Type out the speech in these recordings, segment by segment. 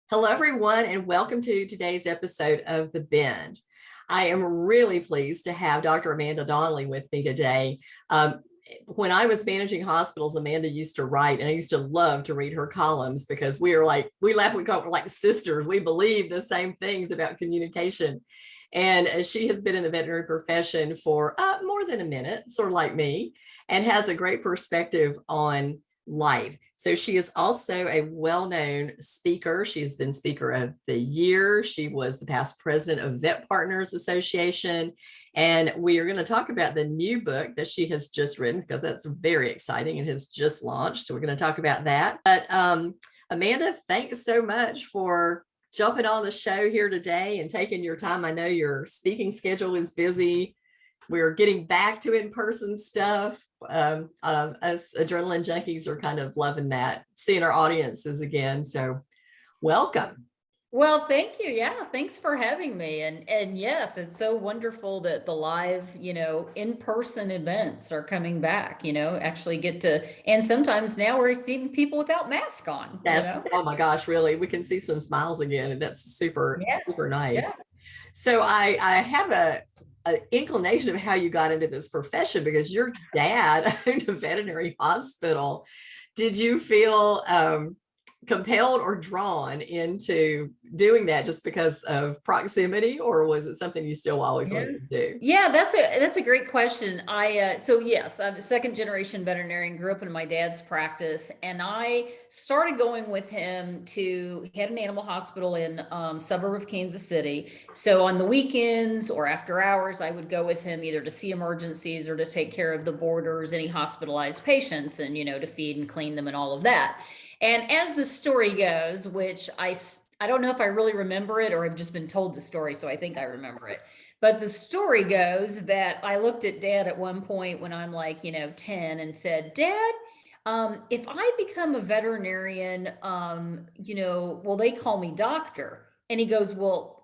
Hello, everyone, and welcome to today's episode of The Bend. I am really pleased to have Dr. Amanda Donnelly with me today. When I was managing hospitals, Amanda used to write, and I used to love to read her columns because we laugh, we call it like sisters. We believe the same things about communication. And she has been in the veterinary profession for more than a minute, sort of like me, and has a great perspective on life. So she is also a well-known speaker. She's been Speaker of the Year. She was the past president of Vet Partners Association. And we are going to talk about the new book that she has just written because that's very exciting and has just launched. So we're going to talk about that. But Amanda, thanks so much for jumping on the show here today and taking your time. I know your speaking schedule is busy. We're getting back to in-person stuff. Us adrenaline junkies are kind of loving that, seeing our audiences again. So welcome. Well, thank you. Yeah, thanks for having me. And yes, it's so wonderful that the live, in-person events are coming back, actually get to, and sometimes now we're seeing people without mask on, Oh my gosh, really, we can see some smiles again, and that's super, Yeah, super nice. yeah. So I have an inclination of how you got into this profession because your dad owned a veterinary hospital. Did you feel compelled or drawn into doing that just because of proximity, or was it something you still always Yeah. wanted to do? Yeah, that's a great question. So yes, I'm a second generation veterinarian, grew up in my dad's practice, and I started going with him he had an animal hospital in suburb of Kansas City. So on the weekends or after hours, I would go with him either to see emergencies or to take care of the boarders, any hospitalized patients, and to feed and clean them and all of that. And as the story goes, which I don't know if I really remember it or I've just been told the story, so I think I remember it. But the story goes that I looked at Dad at one point when I'm like, 10 and said, Dad, if I become a veterinarian, will they call me doctor? And he goes, well,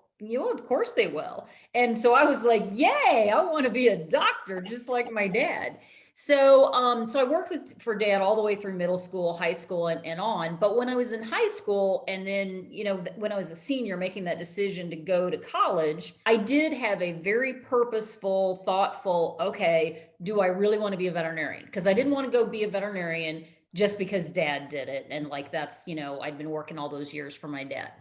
of course they will. And so I was like, yay, I want to be a doctor just like my dad. So I worked for Dad all the way through middle school, high school, and on. But when I was in high school, and then when I was a senior, making that decision to go to college, I did have a very purposeful, thoughtful. Okay, do I really want to be a veterinarian? Because I didn't want to go be a veterinarian just because Dad did it, and like that's I'd been working all those years for my dad.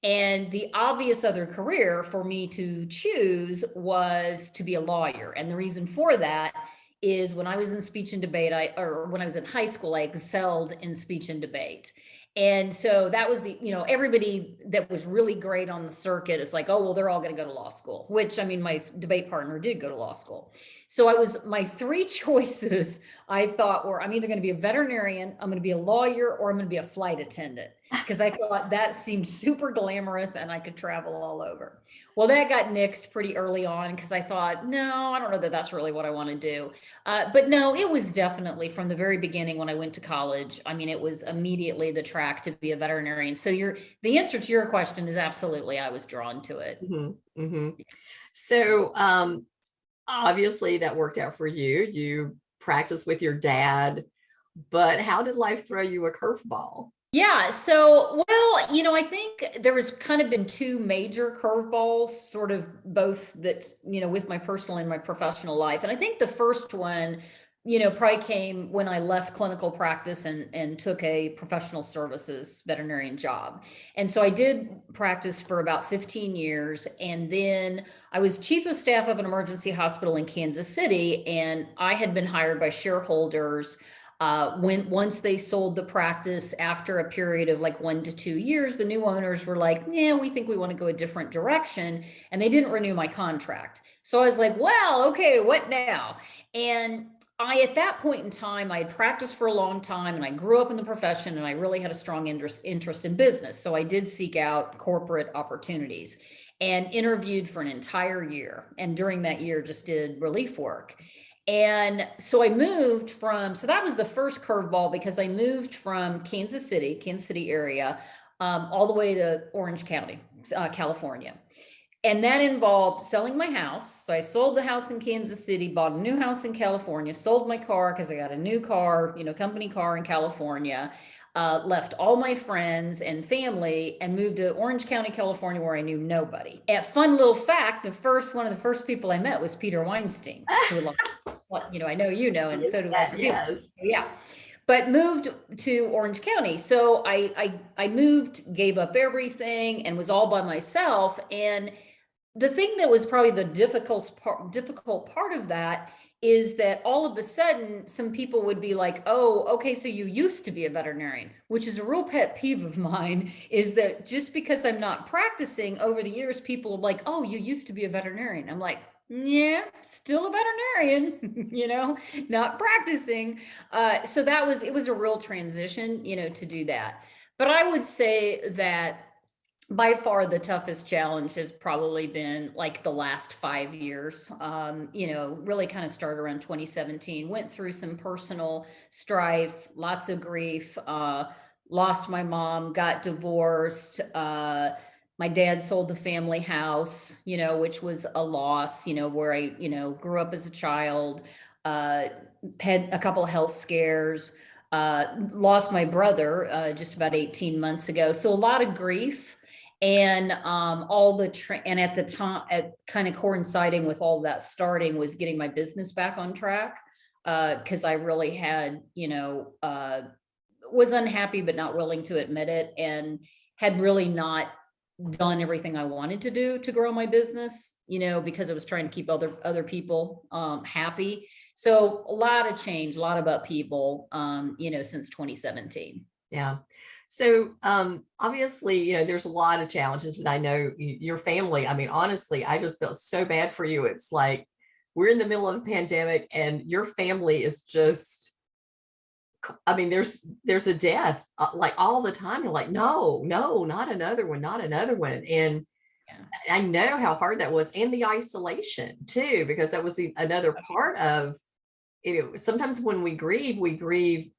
And the obvious other career for me to choose was to be a lawyer. And the reason for that is when I was in speech and debate, or when I was in high school, I excelled in speech and debate. And so that was everybody that was really great on the circuit is like, oh, well, they're all going to go to law school, which I mean, my debate partner did go to law school. So my three choices I thought were, I'm either going to be a veterinarian, I'm going to be a lawyer, or I'm going to be a flight attendant. Because I thought that seemed super glamorous and I could travel all over. Well, that got nixed pretty early on because I thought, no, I don't know that that's really what I want to do. But no, it was definitely from the very beginning when I went to college. I mean, it was immediately the track to be a veterinarian. So the answer to your question is absolutely, I was drawn to it. Mm-hmm, mm-hmm. So obviously that worked out for you. You practiced with your dad, but how did life throw you a curveball? Yeah. So, well, I think there was kind of been two major curveballs, sort of both that, with my personal and my professional life. And I think the first one, probably came when I left clinical practice and took a professional services veterinarian job. And so I did practice for about 15 years. And then I was chief of staff of an emergency hospital in Kansas City. And I had been hired by shareholders once they sold the practice after a period of like 1 to 2 years, the new owners were like, yeah, we think we want to go a different direction. And they didn't renew my contract. So I was like, well, okay, what now? And at that point in time, I had practiced for a long time and I grew up in the profession and I really had a strong interest in business. So I did seek out corporate opportunities and interviewed for an entire year. And during that year, just did relief work. And so so that was the first curveball because I moved from Kansas City area, all the way to Orange County, California. And that involved selling my house. So I sold the house in Kansas City, bought a new house in California, sold my car because I got a new car, company car in California. left all my friends and family and moved to Orange County, California, where I knew nobody. A fun little fact, one of the first people I met was Peter Weinstein, who, I know, and so do other people. Yes. Yeah. But moved to Orange County. So I moved, gave up everything, and was all by myself. And the thing that was probably the difficult part of that is that all of a sudden some people would be like, oh, okay, so you used to be a veterinarian, which is a real pet peeve of mine, is that just because I'm not practicing over the years, people are like, oh, you used to be a veterinarian. I'm like, yeah, still a veterinarian, not practicing. So it was a real transition, to do that. But I would say that by far the toughest challenge has probably been like the last 5 years. Really kind of started around 2017, went through some personal strife, lots of grief, lost my mom, got divorced. My dad sold the family house, which was a loss, where I, grew up as a child, had a couple of health scares, lost my brother just about 18 months ago. So a lot of grief. And and at the time, at kind of coinciding with all that starting, was getting my business back on track, because I really had, was unhappy but not willing to admit it, and had really not done everything I wanted to do to grow my business, because I was trying to keep other people happy. So a lot of change, a lot of upheaval, since 2017. Yeah. So obviously, there's a lot of challenges, and I know your family, I mean, honestly, I just felt so bad for you. It's like we're in the middle of a pandemic and your family is just, I mean, there's a death like all the time. You're like, no, not another one, not another one. And Yeah. I know how hard that was, and the isolation too, because that was another part of, sometimes when we grieve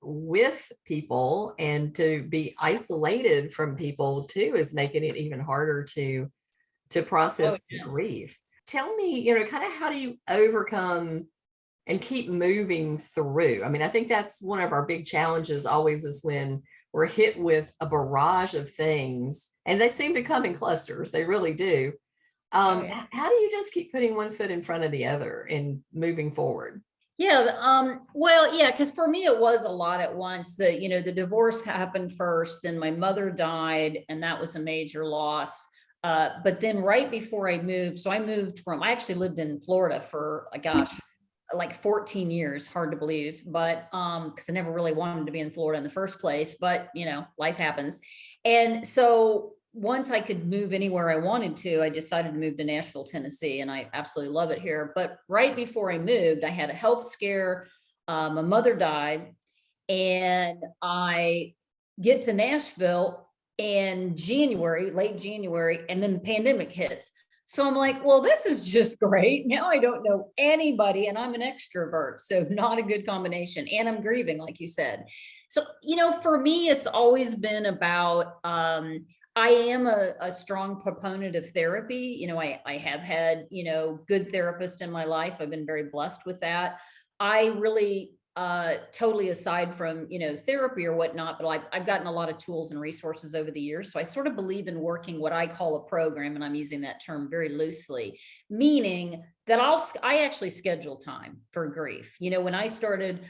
with people, and to be isolated from people too is making it even harder to Oh, process the yeah. grief. Tell me, kind of, how do you overcome and keep moving through? I mean, I think that's one of our big challenges always, is when we're hit with a barrage of things, and they seem to come in clusters. They really do. Oh, yeah. How do you just keep putting one foot in front of the other and moving forward? Yeah, well, yeah, because for me it was a lot at once. The divorce happened first, then my mother died, and that was a major loss. But then right before I moved, so I actually lived in Florida for, gosh, like 14 years, hard to believe, but because I never really wanted to be in Florida in the first place, but life happens. And so once I could move anywhere I wanted to, I decided to move to Nashville, Tennessee, and I absolutely love it here. But right before I moved, I had a health scare. My mother died, and I get to Nashville in January, late January, and then the pandemic hits. So I'm like, well, this is just great. Now I don't know anybody, and I'm an extrovert, so not a good combination. And I'm grieving, like you said. So, for me, it's always been about, I am a strong proponent of therapy. I have had, good therapists in my life. I've been very blessed with that. I really, totally aside from, therapy or whatnot, but I've gotten a lot of tools and resources over the years. So I sort of believe in working what I call a program, and I'm using that term very loosely, meaning that I actually schedule time for grief. When I started,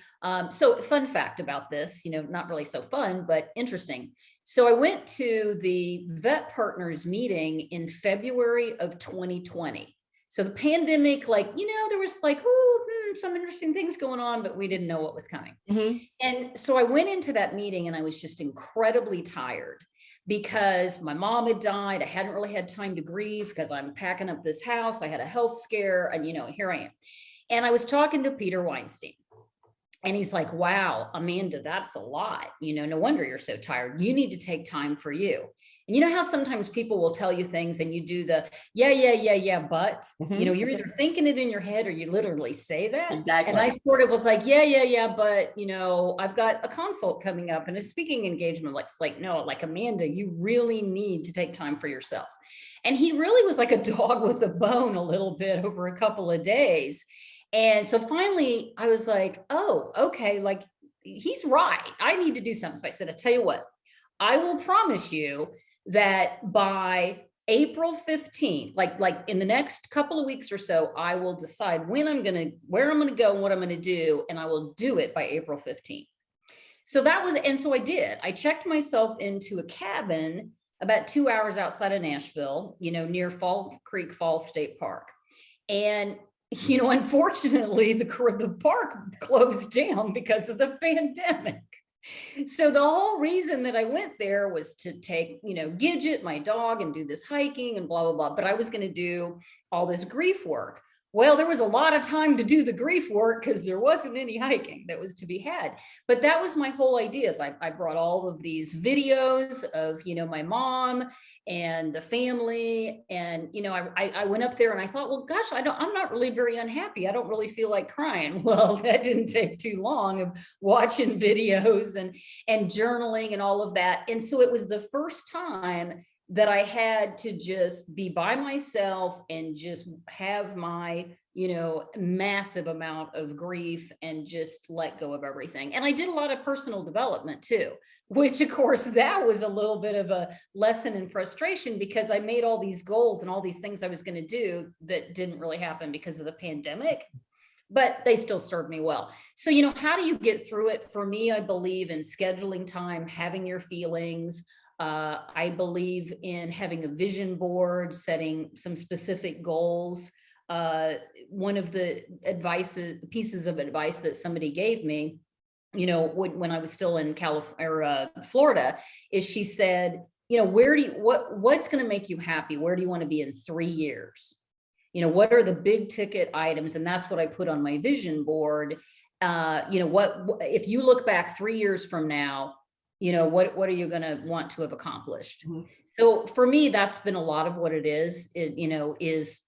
so fun fact about this, not really so fun, but interesting. So I went to the Vet Partners meeting in February of 2020. So the pandemic, there was some interesting things going on, but we didn't know what was coming. Mm-hmm. And so I went into that meeting and I was just incredibly tired because my mom had died. I hadn't really had time to grieve because I'm packing up this house. I had a health scare, and here I am. And I was talking to Peter Weinstein. And he's like, wow, Amanda, that's a lot. No wonder you're so tired. You need to take time for you. And you know how sometimes people will tell you things and you do the, yeah, but, Mm-hmm. you're either thinking it in your head or you literally say that. Exactly. And I sort of was like, yeah, but, I've got a consult coming up and a speaking engagement. No, Amanda, you really need to take time for yourself. And he really was like a dog with a bone a little bit over a couple of days. And so finally I was like, oh, okay. he's right. I need to do something. So I said, I tell you what, I will promise you that by April 15th, like in the next couple of weeks or so, I will decide where I'm going to go and what I'm going to do. And I will do it by April 15th. So so I did. I checked myself into a cabin about 2 hours outside of Nashville, near Fall Creek Falls State Park. And, unfortunately, the park closed down because of the pandemic. So the whole reason that I went there was to take, Gidget, my dog, and do this hiking and blah, blah, blah. But I was going to do all this grief work. Well, there was a lot of time to do the grief work because there wasn't any hiking that was to be had. But that was my whole idea. Is I brought all of these videos of, my mom and the family. And, I went up there and I thought, well, gosh, I'm not really very unhappy. I don't really feel like crying. Well, that didn't take too long of watching videos and journaling and all of that. And so it was the first time that I had to just be by myself and just have my, massive amount of grief and just let go of everything. And I did a lot of personal development too, which of course that was a little bit of a lesson in frustration because I made all these goals and all these things I was going to do that didn't really happen because of the pandemic, but they still served me well. So, how do you get through it? For me, I believe in scheduling time, having your feelings. I believe in having a vision board, setting some specific goals. One of the pieces of advice that somebody gave me, when I was still in Florida, is she said, what's going to make you happy? Where do you want to be in 3 years? What are the big ticket items? And that's what I put on my vision board. If you look back 3 years from now, what are you going to want to have accomplished? Mm-hmm. So for me, that's been a lot of what it is. Is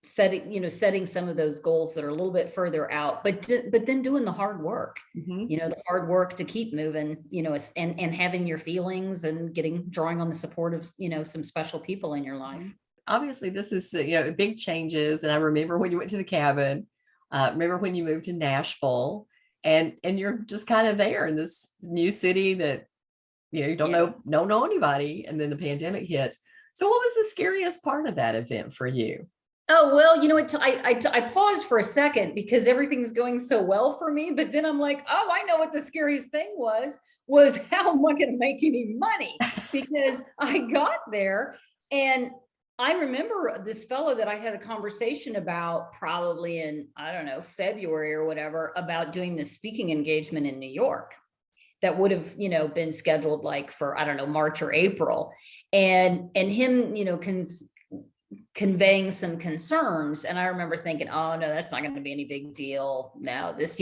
setting some of those goals that are a little bit further out, but then doing the hard work, mm-hmm. The hard work to keep moving, and having your feelings and drawing on the support of, some special people in your life. Obviously this is, big changes. And I remember when you went to the cabin, remember when you moved to Nashville and you're just kind of there in this new city that, you don't know anybody. And then the pandemic hits. So what was the scariest part of that event for you? Oh, well, I paused for a second because everything's going so well for me. But then I'm like, oh, I know what the scariest thing was how am I going to make any money? Because I got there and I remember this fellow that I had a conversation about probably in, I don't know, February or whatever, about doing this speaking engagement in New York. That would have, been scheduled like for, I don't know, March or April, and him, conveying some concerns. And I remember thinking, oh no, that's not going to be any big deal now. This,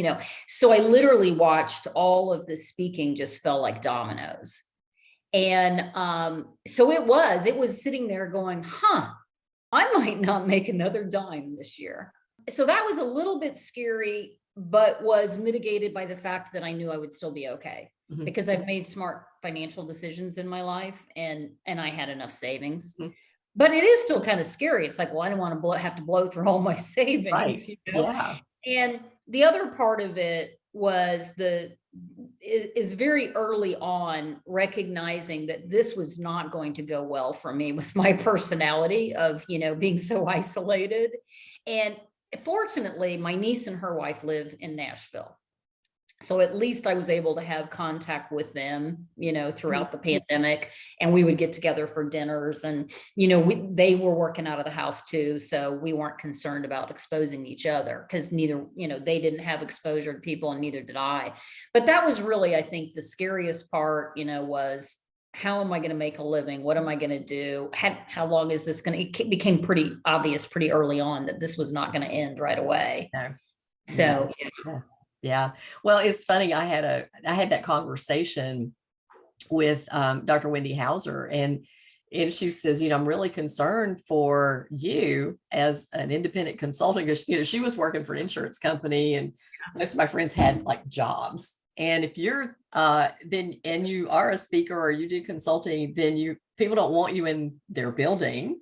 so I literally watched all of the speaking just fell like dominoes. And so it was sitting there going, I might not make another dime this year. So that was a little bit scary, but was mitigated by the fact that I knew I would still be okay, mm-hmm. because I've made smart financial decisions in my life and I had enough savings, mm-hmm. but it is still kind of scary. It's like, well, I don't want to have to blow through all my savings, right. Yeah. And the other part of it was is very early on recognizing that this was not going to go well for me with my personality of, being so isolated. And fortunately, my niece and her wife live in Nashville. So at least I was able to have contact with them, throughout the pandemic, and we would get together for dinners and, they were working out of the house too. So we weren't concerned about exposing each other because neither, they didn't have exposure to people and neither did I. But that was really, I think, the scariest part, was how am I going to make a living? What am I going to do? How long is this going to, it became pretty obvious pretty early on that this was not going to end right away. No. So, yeah. Well, it's funny. I had that conversation with Dr. Wendy Hauser, and she says, I'm really concerned for you as an independent consultant because, she was working for an insurance company and most of my friends had like jobs. And if you're and you are a speaker or you do consulting, then people don't want you in their building.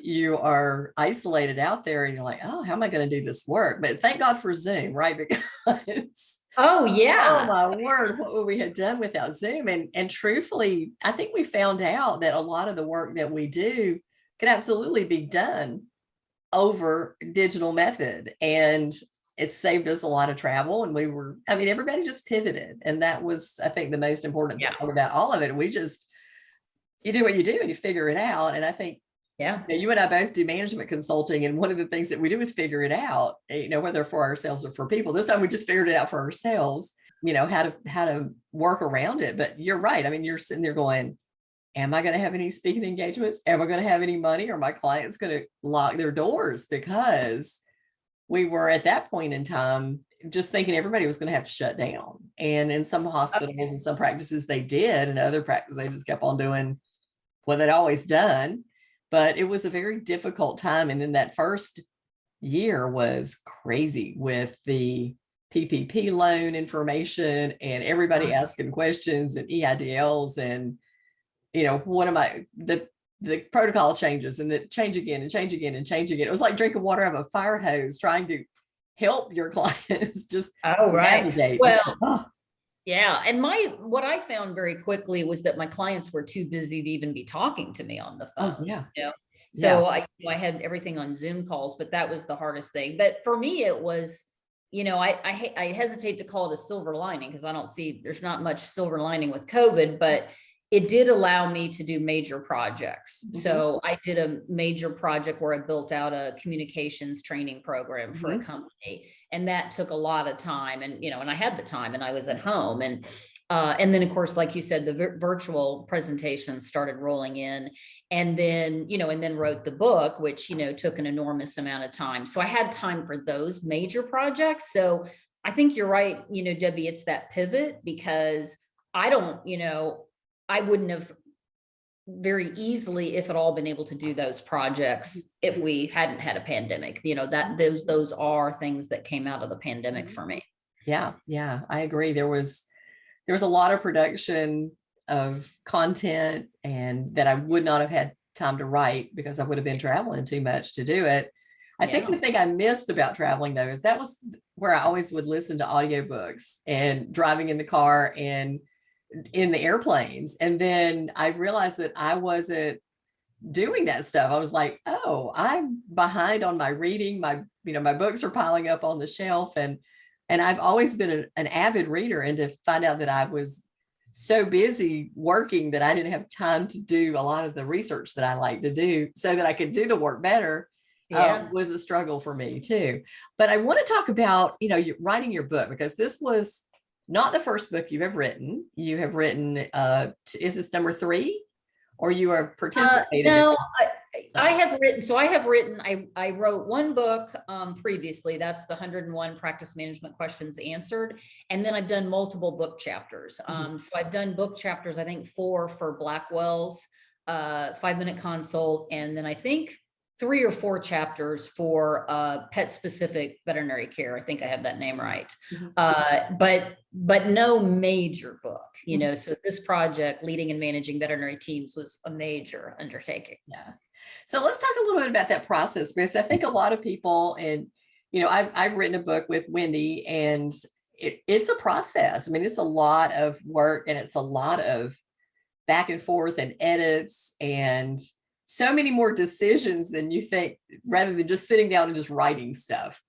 You are isolated out there and you're like, oh, how am I going to do this work? But thank God for Zoom, right? Because Oh Oh yeah. my word, what would we have done without Zoom? And truthfully, I think we found out that a lot of the work that we do could absolutely be done over digital method. And it saved us a lot of travel. And I mean, everybody just pivoted. And that was, I think, the most important Yeah. part about all of it. You do what you do and you figure it out. And I think, Yeah. you and I both do management consulting. And one of the things that we do is figure it out, whether for ourselves or for people. This time we just figured it out for ourselves, how to work around it. But you're right. I mean, you're sitting there going, am I going to have any speaking engagements? Am I going to have any money? Or my clients going to lock their doors? Because we were at that point in time just thinking everybody was going to have to shut down. And in some hospitals and some practices, they did. And other practices, they just kept on doing what they'd always done. But it was a very difficult time. And then that first year was crazy with the PPP loan information and everybody asking questions and EIDLs and the protocol changes and the change again and change again and change again. It was like drinking water out of a fire hose, trying to help your clients just Oh, right. navigate. Well, yeah. And what I found very quickly was that my clients were too busy to even be talking to me on the phone. Yeah. So I had everything on Zoom calls, but that was the hardest thing. But for me, it was, I hesitate to call it a silver lining because there's not much silver lining with COVID, but it did allow me to do major projects. Mm-hmm. So I did a major project where I built out a communications training program for a company. And that took a lot of time. And, and I had the time and I was at home. And then, of course, like you said, the virtual presentations started rolling in, and then, wrote the book, which, took an enormous amount of time. So I had time for those major projects. So I think you're right, Debbie, it's that pivot, because I wouldn't have very easily, if at all, been able to do those projects if we hadn't had a pandemic. Those are things that came out of the pandemic for me. Yeah, I agree. There was a lot of production of content and that I would not have had time to write because I would have been traveling too much to do it. I think the thing I missed about traveling, though, is that was where I always would listen to audiobooks and driving in the car and in the airplanes. And then I realized that I wasn't doing that stuff. I was like, oh, I'm behind on my reading. My books are piling up on the shelf. And I've always been an avid reader, and to find out that I was so busy working that I didn't have time to do a lot of the research that I like to do so that I could do the work better was a struggle for me too. But I want to talk about, writing your book, because this was not the first book you have written. You have written, is this number 3? Or you are participating? No, I have written, I wrote one book previously. That's the 101 Practice Management Questions Answered. And then I've done multiple book chapters. So I've done book chapters, I think 4 for Blackwell's 5-minute consult. And then I think 3 or 4 chapters for pet specific veterinary care. I think I have that name right. But no major book, so this project, Leading and Managing Veterinary Teams, was a major undertaking. Yeah. So let's talk a little bit about that process, because I think a lot of people, and, I've written a book with Wendy, and it's a process. I mean, it's a lot of work, and it's a lot of back and forth and edits and so many more decisions than you think, rather than just sitting down and just writing stuff.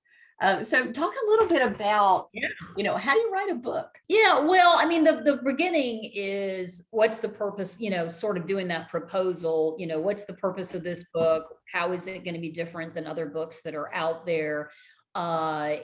So talk a little bit about, how do you write a book? Yeah, well, I mean, the beginning is, what's the purpose, sort of doing that proposal, what's the purpose of this book? How is it going to be different than other books that are out there? Why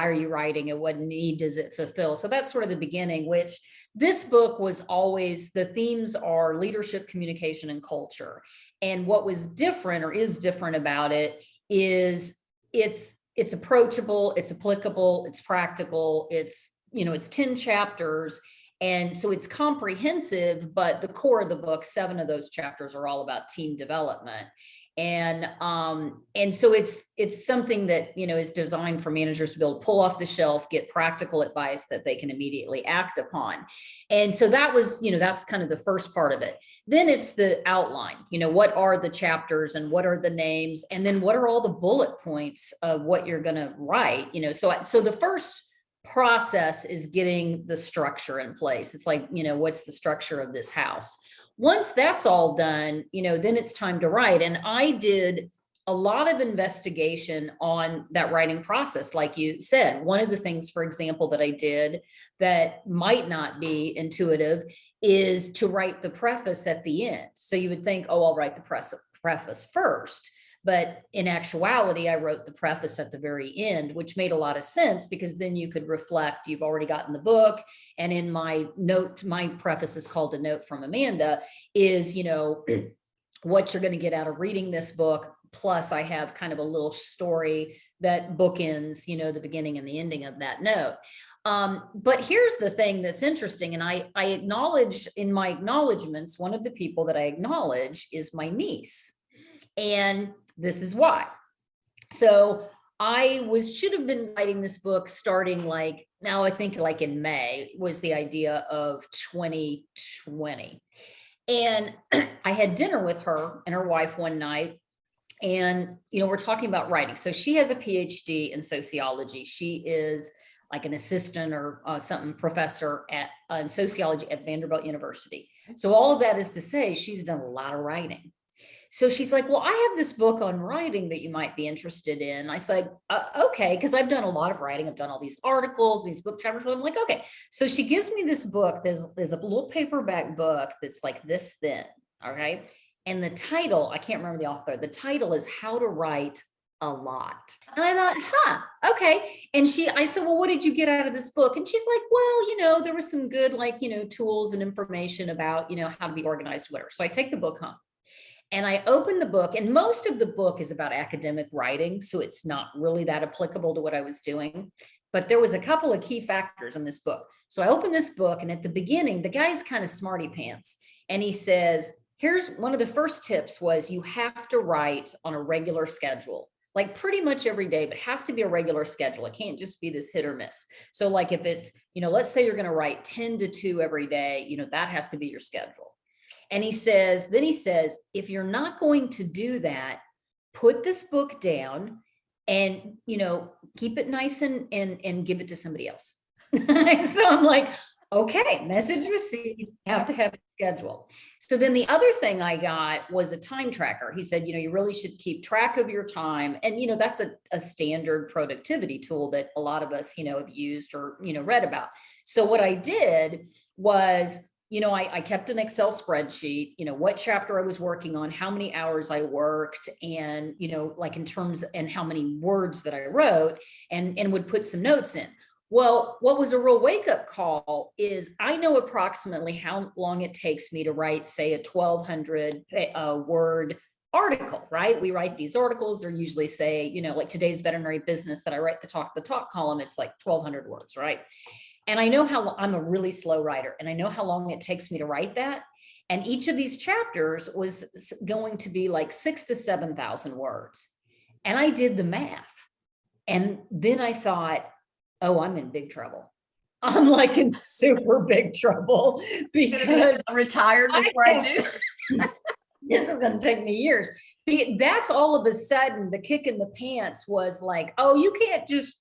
are you writing it? What need does it fulfill? So that's sort of the beginning, which this book was always, the themes are leadership, communication, and culture. And what was different, or is different, about it is it's approachable, it's applicable, it's practical, it's 10 chapters. And so it's comprehensive, but the core of the book, 7 of those chapters are all about team development. And so it's something that, is designed for managers to be able to pull off the shelf, get practical advice that they can immediately act upon. And so that was, that's kind of the first part of it. Then it's the outline, what are the chapters and what are the names? And then what are all the bullet points of what you're going to write? So the first process is getting the structure in place. It's like, what's the structure of this house? Once that's all done, then it's time to write. And I did a lot of investigation on that writing process. Like you said, one of the things, for example, that I did that might not be intuitive is to write the preface at the end. So you would think, oh, I'll write the preface first. But in actuality, I wrote the preface at the very end, which made a lot of sense because then you could reflect, you've already gotten the book. And in my note, my preface is called A Note from Amanda, is, what you're going to get out of reading this book. Plus I have kind of a little story that bookends, the beginning and the ending of that note. But here's the thing that's interesting. And I acknowledge in my acknowledgements, one of the people that I acknowledge is my niece. And this is why. So I should have been writing this book starting I think in May was the idea of 2020. And I had dinner with her and her wife one night. And, we're talking about writing. So she has a PhD in sociology. She is like an assistant or something professor in sociology at Vanderbilt University. So all of that is to say, she's done a lot of writing. So she's like, well, I have this book on writing that you might be interested in. I said, okay, because I've done a lot of writing. I've done all these articles, these book chapters. I'm like, okay. So she gives me this book. There's a little paperback book that's like this thin. All right. And the title, I can't remember the author. The title is How to Write a Lot. And I thought, okay. And I said, well, what did you get out of this book? And she's like, well, there was some good, tools and information about, how to be organized, whatever. So I take the book home. And I opened the book, and most of the book is about academic writing. So it's not really that applicable to what I was doing. But there was a couple of key factors in this book. So I opened this book, and at the beginning, the guy's kind of smarty pants. And he says, here's one of the first tips was you have to write on a regular schedule, like pretty much every day, but it has to be a regular schedule. It can't just be this hit or miss. So like if it's, let's say you're going to write 10 to 2 every day, that has to be your schedule. And he says, if you're not going to do that, put this book down and, keep it nice and give it to somebody else. So I'm like, okay, message received, have to have a schedule. So then the other thing I got was a time tracker. He said, you really should keep track of your time. And, that's a standard productivity tool that a lot of us, have used or, read about. So what I did was, I kept an Excel spreadsheet, what chapter I was working on, how many hours I worked, and, in terms and how many words that I wrote, and would put some notes in. Well, what was a real wake-up call is I know approximately how long it takes me to write, say, a 1,200 word article, right? We write these articles. They're usually, say, like today's veterinary business that I write the talk column, it's like 1,200 words, right? And I know how I'm a really slow writer, and I know how long it takes me to write that. And each of these chapters was going to be like 6,000 to 7,000 words. And I did the math. And then I thought, oh, I'm in big trouble. I'm like in super big trouble because retired before I do. This is going to take me years. That's all of a sudden the kick in the pants was like, oh, you can't just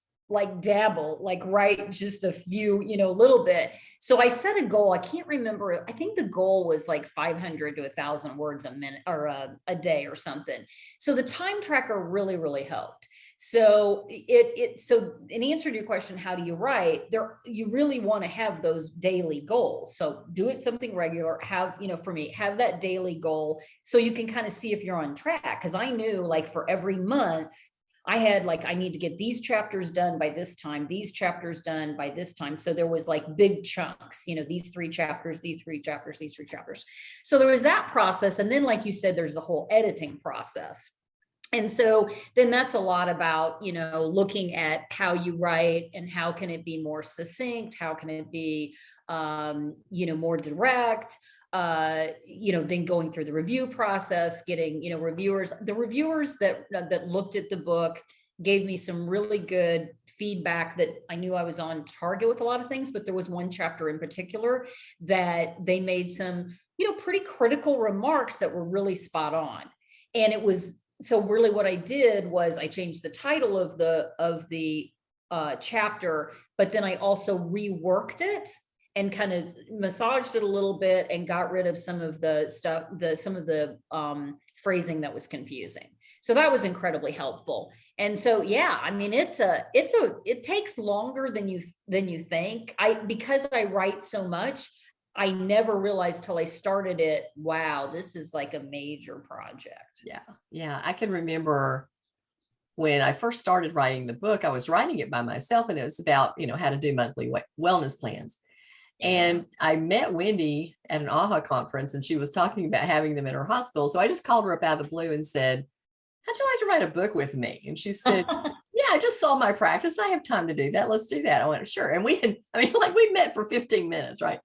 dabble, write just a few, little bit. So I set a goal. I can't remember. I think the goal was like 500 to 1,000 words a minute or a day or something. So the time tracker really, really helped. So so in answer to your question, how do you write there? You really want to have those daily goals. So do it something regular, have, for me, have that daily goal so you can kind of see if you're on track. Cause I knew for every month, I had I need to get these chapters done by this time, these chapters done by this time. So there was big chunks, these 3 chapters, these 3 chapters, these 3 chapters. So there was that process. And then, like you said, there's the whole editing process. And so then that's a lot about, looking at how you write and how can it be more succinct? How can it be, more direct? Then going through the review process, getting, reviewers, the reviewers that looked at the book gave me some really good feedback that I knew I was on target with a lot of things, but there was one chapter in particular that they made some, pretty critical remarks that were really spot on. And it was, so really what I did was I changed the title of the chapter, but then I also reworked it and kind of massaged it a little bit and got rid of some of the stuff, some of the phrasing that was confusing. So that was incredibly helpful. And so, yeah, I mean, it takes longer than you think. Because I write so much, I never realized till I started it, wow, this is like a major project. Yeah. Yeah. I can remember when I first started writing the book, I was writing it by myself, and it was about, how to do monthly wellness plans. And I met Wendy at an AHA conference, and she was talking about having them in her hospital. So I just called her up out of the blue and said, how'd you like to write a book with me? And she said, yeah, I just saw my practice. I have time to do that. Let's do that. I went, sure. And we met for 15 minutes, right?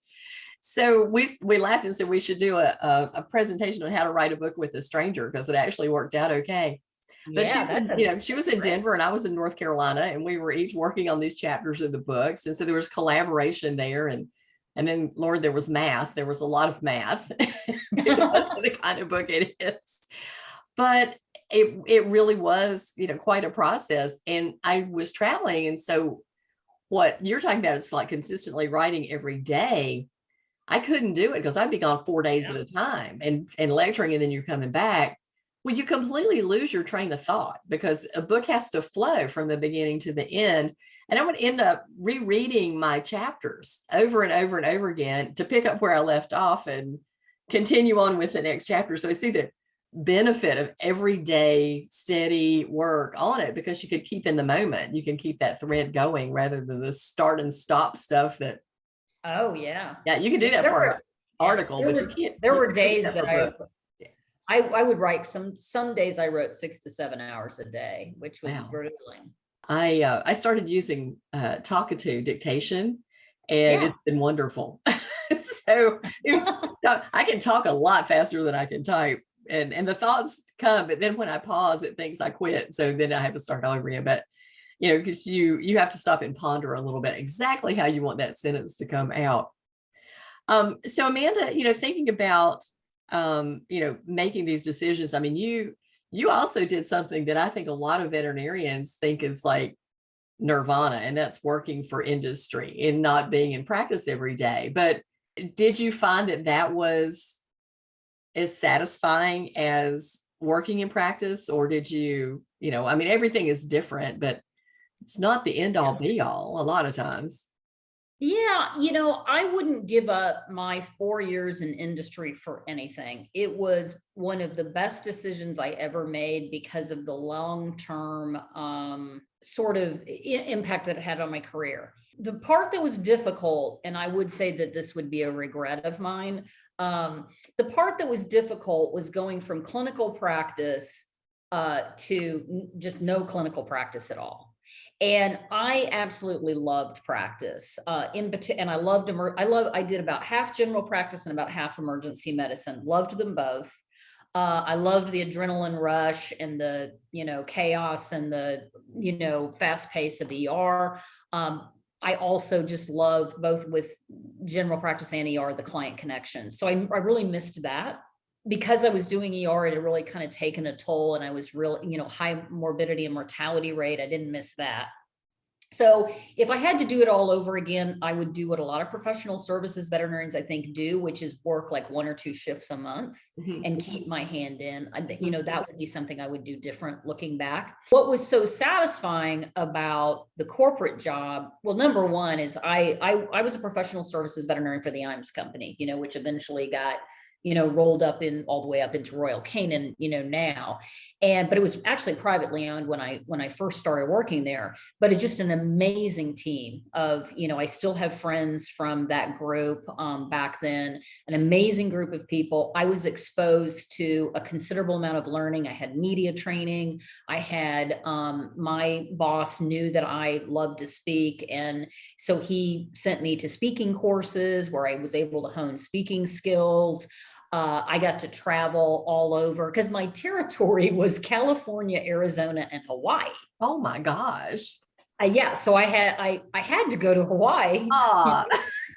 So we laughed and said we should do a presentation on how to write a book with a stranger, because it actually worked out okay. But she said, she was in Denver and I was in North Carolina, and we were each working on these chapters of the books. And so there was collaboration there. And then, Lord, there was math. There was a lot of math because of the kind of book it is. But it really was, quite a process. And I was traveling. And so what you're talking about is like consistently writing every day. I couldn't do it because I'd be gone 4 days at a time and lecturing, and then you're coming back. Well, you completely lose your train of thought because a book has to flow from the beginning to the end. And I would end up rereading my chapters over and over and over again to pick up where I left off and continue on with the next chapter. So I see the benefit of everyday steady work on it, because you could keep in the moment. You can keep that thread going rather than the start and stop stuff that. Oh, yeah. Yeah, you can do that for an article, but you can't. There were days that I would write some days I wrote 6 to 7 hours a day, which was grueling. I started using Talkative dictation, and it's been wonderful. So I can talk a lot faster than I can type, and the thoughts come, but then when I pause, it thinks I quit. So then I have to start over again. But because you have to stop and ponder a little bit exactly how you want that sentence to come out. So Amanda, thinking about making these decisions. I mean, you also did something that I think a lot of veterinarians think is like nirvana, and that's working for industry and not being in practice every day. But did you find that was as satisfying as working in practice, or did you, everything is different, but it's not the end all be all a lot of times. Yeah, I wouldn't give up my 4 years in industry for anything. It was one of the best decisions I ever made because of the long-term sort of impact that it had on my career. The part that was difficult, and I would say that this would be a regret of mine, the part that was difficult was going from clinical practice to just no clinical practice at all. And I absolutely loved practice. And I did about half general practice and about half emergency medicine. Loved them both. I loved the adrenaline rush and the, chaos and the, fast pace of ER. I also just love both with general practice and ER, the client connection. So I really missed that. Because I was doing ER, it had really kind of taken a toll, and I was really, high morbidity and mortality rate. I didn't miss that. So if I had to do it all over again, I would do what a lot of professional services veterinarians, I think, do, which is work like 1 or 2 shifts a month and keep my hand in. That would be something I would do different looking back. What was so satisfying about the corporate job? Well, number one is I was a professional services veterinarian for the IMS company, which eventually got rolled up all the way up into Royal Canin, now. But it was actually privately owned when I first started working there. But it's just an amazing team of, I still have friends from that group back then, an amazing group of people. I was exposed to a considerable amount of learning. I had media training. I had, my boss knew that I loved to speak. And so he sent me to speaking courses where I was able to hone speaking skills. I got to travel all over because my territory was California, Arizona, and Hawaii. Oh my gosh. So I had to go to Hawaii.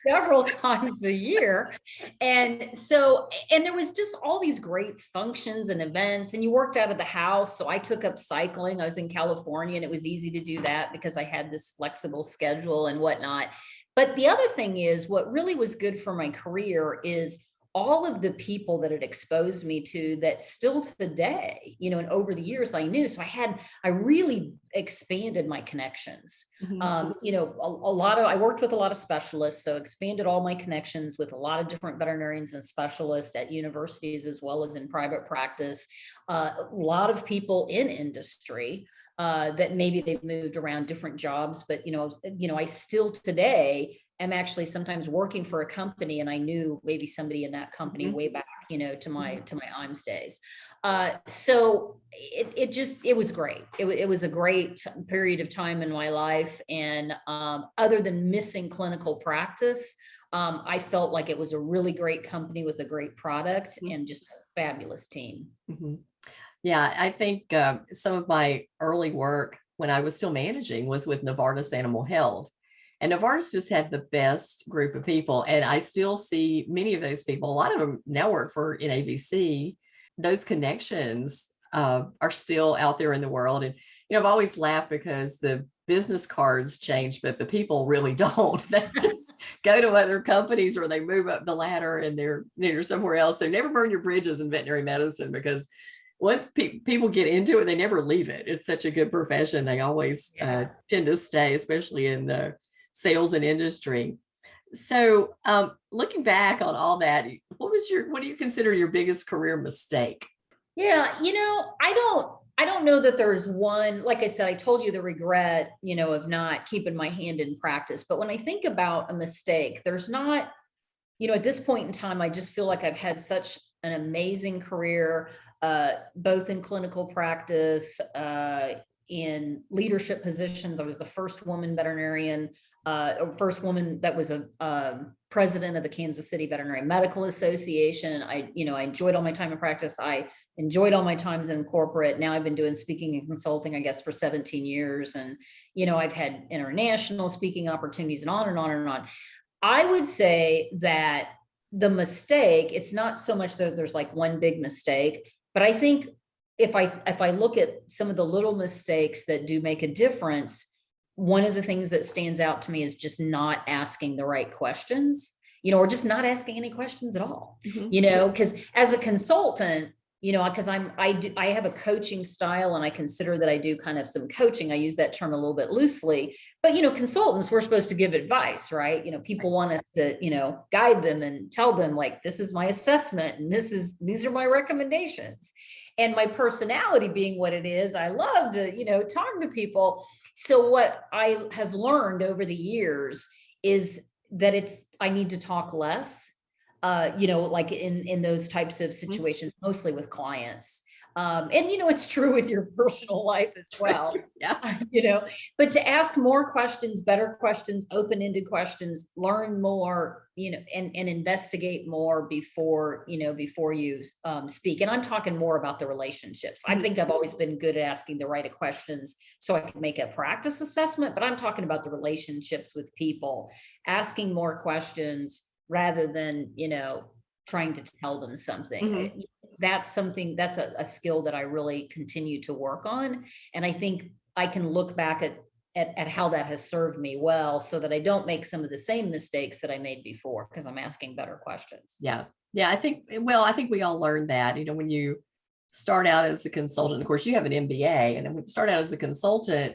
several times a year. And so, and there was just all these great functions and events, and you worked out of the house. So I took up cycling. I was in California, and it was easy to do that because I had this flexible schedule and whatnot. But the other thing is, what really was good for my career is all of the people that it exposed me to that still today, and over the years I knew. So I really expanded my connections. Mhm. I worked with a lot of specialists, so expanded all my connections with a lot of different veterinarians and specialists at universities as well as in private practice. A lot of people in industry that maybe they've moved around different jobs, but I still today am actually sometimes working for a company, and I knew maybe somebody in that company way back, to my IMS days. So it was great. It was a great period of time in my life. And other than missing clinical practice, I felt like it was a really great company with a great product and just a fabulous team. Mm-hmm. Yeah, I think some of my early work when I was still managing was with Novartis Animal Health. And Novartis just had the best group of people. And I still see many of those people. A lot of them now work for NAVC. Those connections are still out there in the world. And, I've always laughed because the business cards change, but the people really don't. They just go to other companies or they move up the ladder and they're somewhere else. So never burn your bridges in veterinary medicine, because once people get into it, they never leave it. It's such a good profession. They always tend to stay, especially in the sales and industry. So looking back on all that, what do you consider your biggest career mistake? Yeah, I don't know that there's one. Like I said, I told you the regret, of not keeping my hand in practice. But when I think about a mistake, there's not, at this point in time, I just feel like I've had such an amazing career, both in clinical practice, in leadership positions. I was the first woman veterinarian, first woman that was a president of the Kansas City Veterinary Medical Association. I enjoyed all my time in practice. I enjoyed all my times in corporate. Now I've been doing speaking and consulting, I guess, for 17 years. And, I've had international speaking opportunities and on and on and on. I would say that the mistake, it's not so much that there's like one big mistake, but I think if I look at some of the little mistakes that do make a difference, one of the things that stands out to me is just not asking the right questions, or just not asking any questions at all, because as a consultant, because I have a coaching style, and I consider that I do kind of some coaching. I use that term a little bit loosely, but consultants, we're supposed to give advice, right? People want us to, guide them and tell them, like, this is my assessment and these are my recommendations. And my personality being what it is, I love to, talk to people. So what I have learned over the years is that I need to talk less, like in those types of situations, mostly with clients. And, it's true with your personal life as well, but to ask more questions, better questions, open-ended questions, learn more, and investigate more before you speak. And I'm talking more about the relationships. I think I've always been good at asking the right questions so I can make a practice assessment, but I'm talking about the relationships with people, asking more questions rather than, trying to tell them something. That's a skill that I really continue to work on. And I think I can look back at how that has served me well, so that I don't make some of the same mistakes that I made before, because I'm asking better questions. Yeah. I think we all learned that, when you start out as a consultant, of course you have an MBA, and when you start out as a consultant,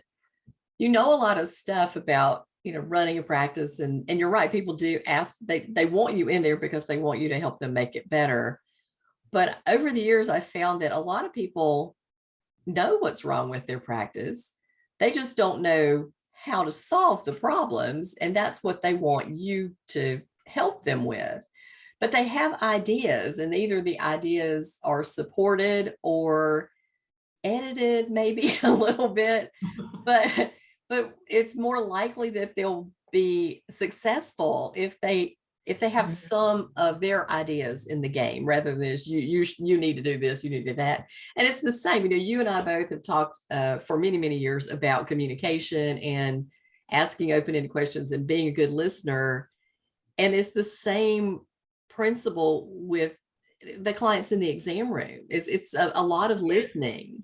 a lot of stuff about, running a practice, and you're right. People do ask, they want you in there because they want you to help them make it better. But over the years, I found that a lot of people know what's wrong with their practice. They just don't know how to solve the problems. And that's what they want you to help them with. But they have ideas, and either the ideas are supported or edited maybe a little bit, but it's more likely that they'll be successful if they have some of their ideas in the game, rather than just you need to do this, you need to do that. And it's the same, you and I both have talked for many, many years about communication and asking open-ended questions and being a good listener. And it's the same principle with the clients in the exam room. It's a lot of listening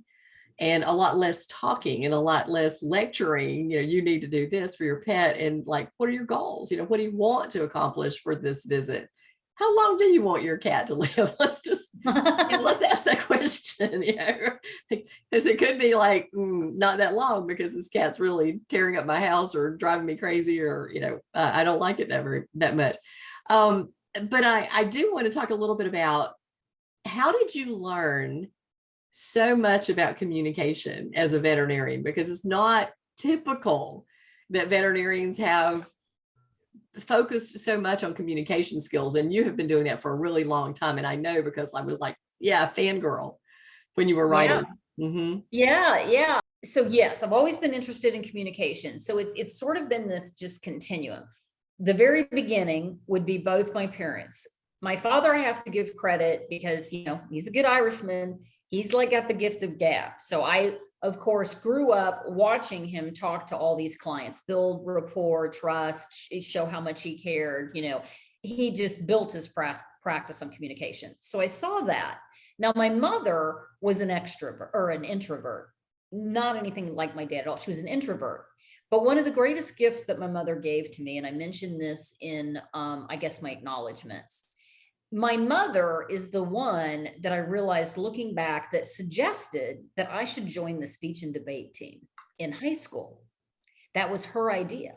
and a lot less talking and a lot less lecturing. You need to do this for your pet, and like, what are your goals? What do you want to accomplish for this visit? How long do you want your cat to live? Let's ask that question, because it could be like not that long, because this cat's really tearing up my house or driving me crazy, or I don't like it that much. But I do want to talk a little bit about, how did you learn so much about communication as a veterinarian? Because it's not typical that veterinarians have focused so much on communication skills, and you have been doing that for a really long time. And I know, because I was like, yeah, fangirl when you were writing. Yeah. So yes, I've always been interested in communication. So it's sort of been this just continuum. The very beginning would be both my parents. My father, I have to give credit, because he's a good Irishman. He's like got the gift of gab. So I, of course, grew up watching him talk to all these clients, build rapport, trust, show how much he cared. He just built his practice on communication. So I saw that. Now, my mother was an extrovert or an introvert, not anything like my dad at all. She was an introvert. But one of the greatest gifts that my mother gave to me, and I mentioned this in, I guess, my acknowledgments, my mother is the one that I realized looking back that suggested that I should join the speech and debate team in high school. That was her idea.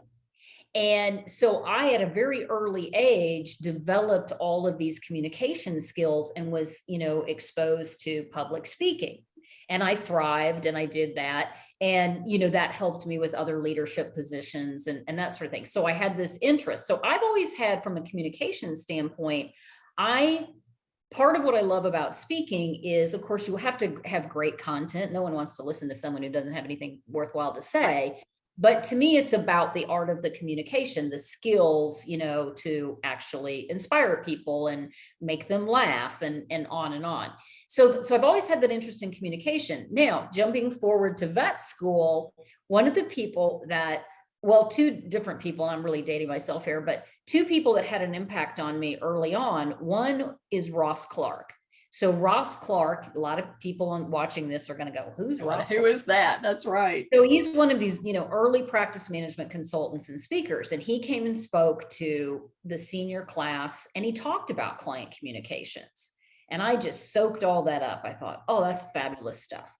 And so I, at a very early age, developed all of these communication skills and was, exposed to public speaking. And I thrived, and I did that. And, that helped me with other leadership positions and that sort of thing. So I had this interest. So I've always had, from a communication standpoint, part of what I love about speaking is, of course, you have to have great content. No one wants to listen to someone who doesn't have anything worthwhile to say. But to me, it's about the art of the communication, the skills, to actually inspire people and make them laugh, and on and on. So I've always had that interest in communication. Now, jumping forward to vet school, one of the people that, well, two different people, and I'm really dating myself here, but two people that had an impact on me early on. One is Ross Clark. So Ross Clark, a lot of people watching this are going to go, who's Ross Clark? Who is that? That's right. So he's one of these, early practice management consultants and speakers. And he came and spoke to the senior class, and he talked about client communications. And I just soaked all that up. I thought, oh, that's fabulous stuff.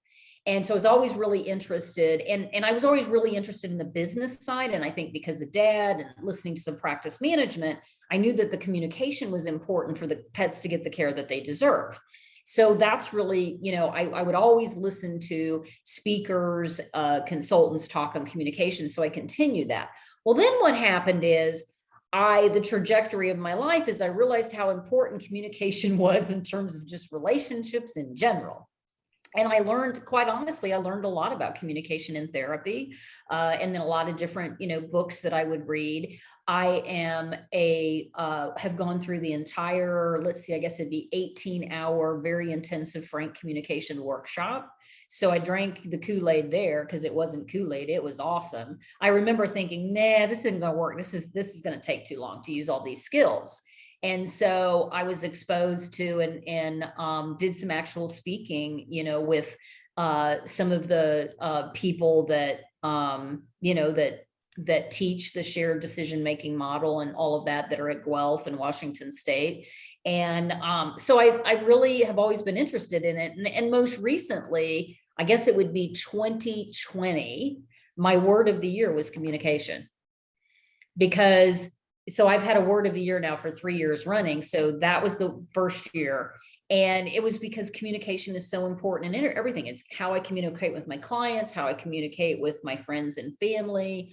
And so I was always really interested, and I was always really interested in the business side. And I think because of Dad and listening to some practice management, I knew that the communication was important for the pets to get the care that they deserve. So that's really, I would always listen to speakers, consultants talk on communication. So I continued that. Well, then what happened is, the trajectory of my life is I realized how important communication was in terms of just relationships in general. And I learned, quite honestly, a lot about communication in therapy, and then a lot of different, books that I would read. I am have gone through the entire, let's see, I guess it'd be 18-hour, very intensive frank communication workshop. So I drank the Kool-Aid there, because it wasn't Kool-Aid. It was awesome. I remember thinking, nah, this isn't going to work. This is going to take too long to use all these skills. And so I was exposed to and did some actual speaking, with some of the people that, that teach the shared decision-making model and all of that are at Guelph and Washington State. And so I really have always been interested in it. And most recently, I guess it would be 2020, my word of the year was communication. Because so I've had a word of the year now for 3 years running. So that was the first year. And it was because communication is so important in everything. It's how I communicate with my clients, how I communicate with my friends and family,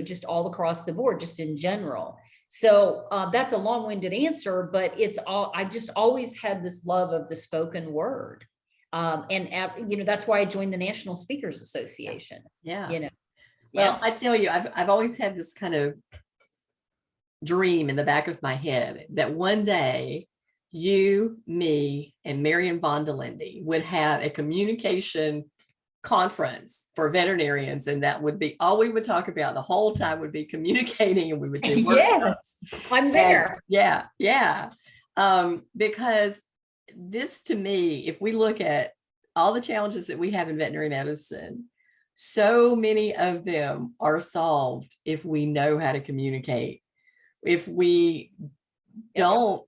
just all across the board, just in general. So that's a long-winded answer, but I've just always had this love of the spoken word. That's why I joined the National Speakers Association. Yeah. Well, I tell you, I've always had this kind of dream in the back of my head that one day you, me, and Marion Von de Lindy would have a communication conference for veterinarians, and that would be all we would talk about the whole time would be communicating, and we would do Yeah, workshops. I'm there. Yeah. Because this, to me, if we look at all the challenges that we have in veterinary medicine, so many of them are solved if we know how to communicate. If we don't,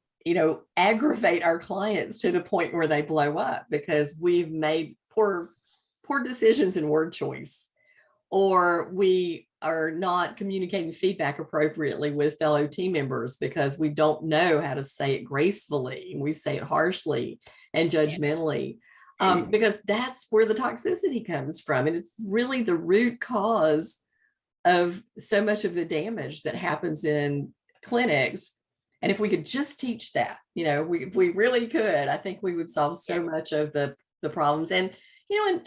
aggravate our clients to the point where they blow up because we've made poor decisions in word choice, or we are not communicating feedback appropriately with fellow team members because we don't know how to say it gracefully. We say it harshly and judgmentally, because that's where the toxicity comes from. And it's really the root cause of so much of the damage that happens in clinics. And if we could just teach that, if we really could, I think we would solve so much of the problems. And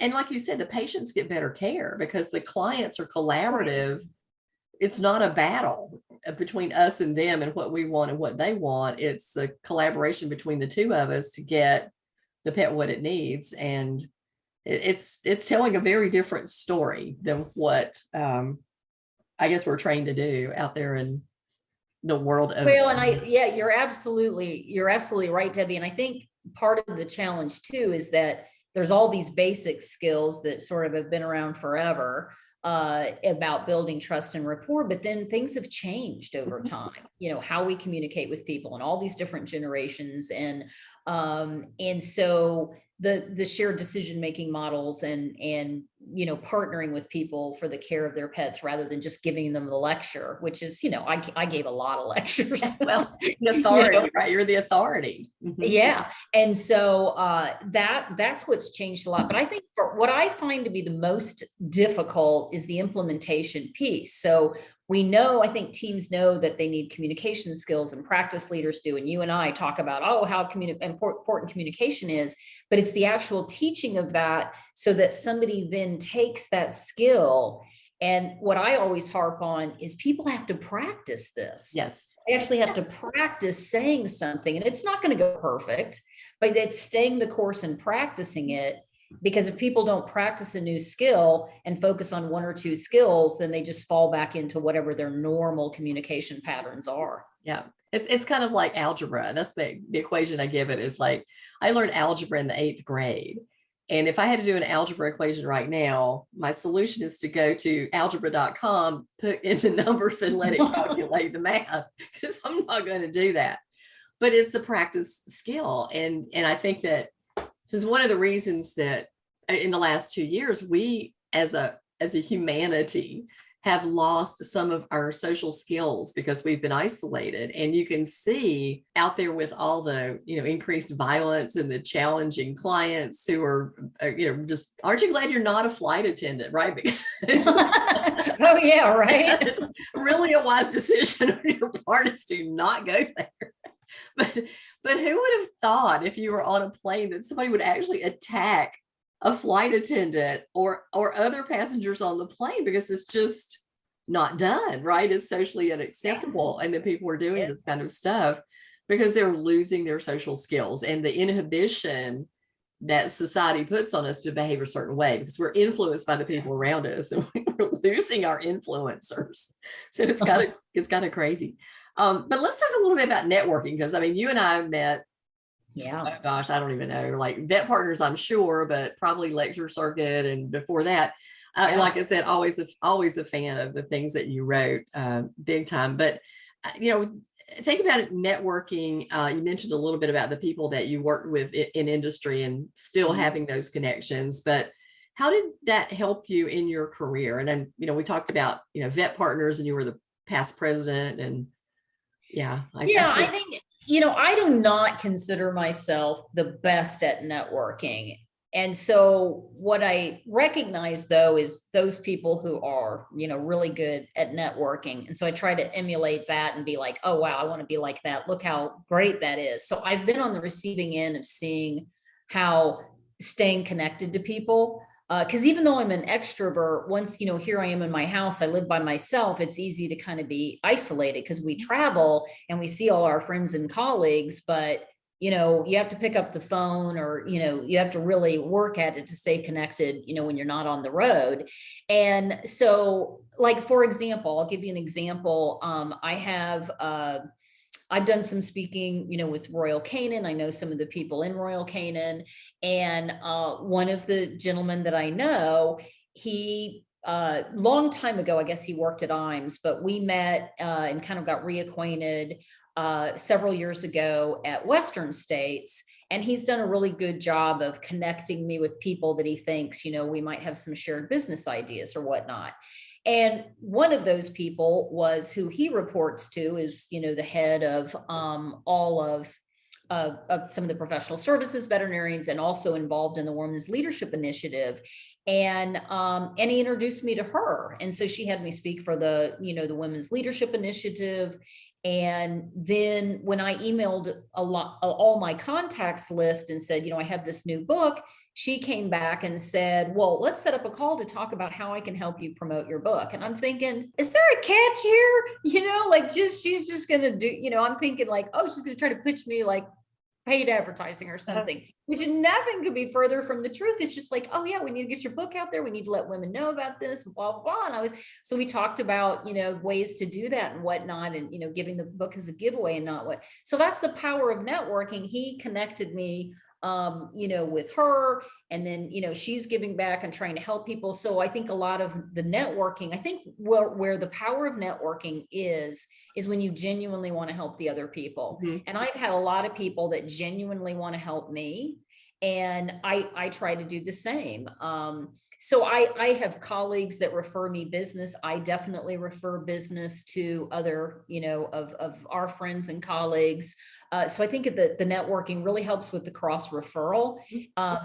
and like you said, the patients get better care because the clients are collaborative. It's not a battle between us and them and what we want and what they want. It's a collaboration between the two of us to get the pet what it needs. And it's telling a very different story than what I guess we're trained to do out there in the world of. Well, and you're absolutely right, Debbie. And I think part of the challenge too is that there's all these basic skills that sort of have been around forever about building trust and rapport, but then things have changed over time, how we communicate with people and all these different generations. And so the shared decision-making models and partnering with people for the care of their pets rather than just giving them the lecture, which is, I gave a lot of lectures. Well, the authority, right? You're the authority. Yeah. And so that's what's changed a lot. But I think for what I find to be the most difficult is the implementation piece. So I think teams know that they need communication skills, and practice leaders do. And you and I talk about, how important communication is, but it's the actual teaching of that so that somebody then takes that skill. And what I always harp on is people have to practice this. Yes. They actually have to practice saying something, and it's not going to go perfect, but it's staying the course and practicing it. Because if people don't practice a new skill and focus on one or two skills, then they just fall back into whatever their normal communication patterns are. Yeah. It's kind of like algebra. That's the equation I give it is like, I learned algebra in the 8th grade. And if I had to do an algebra equation right now, my solution is to go to algebra.com, put in the numbers and let it calculate the math, because I'm not going to do that. But it's a practice skill. And I think that this is one of the reasons that in the last 2 years, we as a humanity have lost some of our social skills because we've been isolated. And you can see out there with all the, increased violence and the challenging clients who are, just, aren't you glad you're not a flight attendant, right? Oh yeah, right. It's really a wise decision on your part is to not go there. But who would have thought if you were on a plane that somebody would actually attack a flight attendant or other passengers on the plane, because it's just not done, right? It's socially unacceptable. And then people are doing this kind of stuff because they're losing their social skills and the inhibition that society puts on us to behave a certain way, because we're influenced by the people around us and we're losing our influencers. So it's kind of crazy. But let's talk a little bit about networking, because you and I met. Yeah. Oh gosh, I don't even know. Like Vet Partners, I'm sure, but probably lecture circuit and before that. And like I said, always a fan of the things that you wrote, big time. But think about it, networking. You mentioned a little bit about the people that you worked with in industry and still having those connections. But how did that help you in your career? And then we talked about Vet Partners, and you were the past president, and I think I do not consider myself the best at networking. And so what I recognize though is those people who are, really good at networking. And so I try to emulate that and be like, oh, wow, I want to be like that. Look how great that is. So I've been on the receiving end of seeing how staying connected to people, because even though I'm an extrovert, once, here I am in my house, I live by myself, it's easy to kind of be isolated because we travel and we see all our friends and colleagues, but you have to pick up the phone, or, you have to really work at it to stay connected, when you're not on the road. And so, like, for example, I'll give you an example. I've done some speaking, with Royal Canin. I know some of the people in Royal Canin, and one of the gentlemen that I know, he long time ago, I guess he worked at IMS, but we met and kind of got reacquainted several years ago at Western States. And he's done a really good job of connecting me with people that he thinks, we might have some shared business ideas or whatnot. And one of those people was who he reports to is, the head of all of some of the professional services veterinarians, and also involved in the Women's Leadership Initiative. And he introduced me to her. And so she had me speak for the Women's Leadership Initiative. And then when I emailed all my contacts list and said, I have this new book, she came back and said, well, let's set up a call to talk about how I can help you promote your book. And I'm thinking, is there a catch here? She's just going to do, I'm thinking like, oh, she's going to try to pitch me like paid advertising or something, which nothing could be further from the truth. It's just like, oh yeah, we need to get your book out there. We need to let women know about this, blah, blah, blah. And so we talked about, ways to do that and whatnot, and, giving the book as a giveaway and not what. So that's the power of networking. He connected me, with her, and then, she's giving back and trying to help people. So I think a lot of the networking, I think where the power of networking is when you genuinely want to help the other people. Mm-hmm. And I've had a lot of people that genuinely want to help me, and I try to do the same. So I have colleagues that refer me business. I definitely refer business to other, of our friends and colleagues. So I think the networking really helps with the cross referral.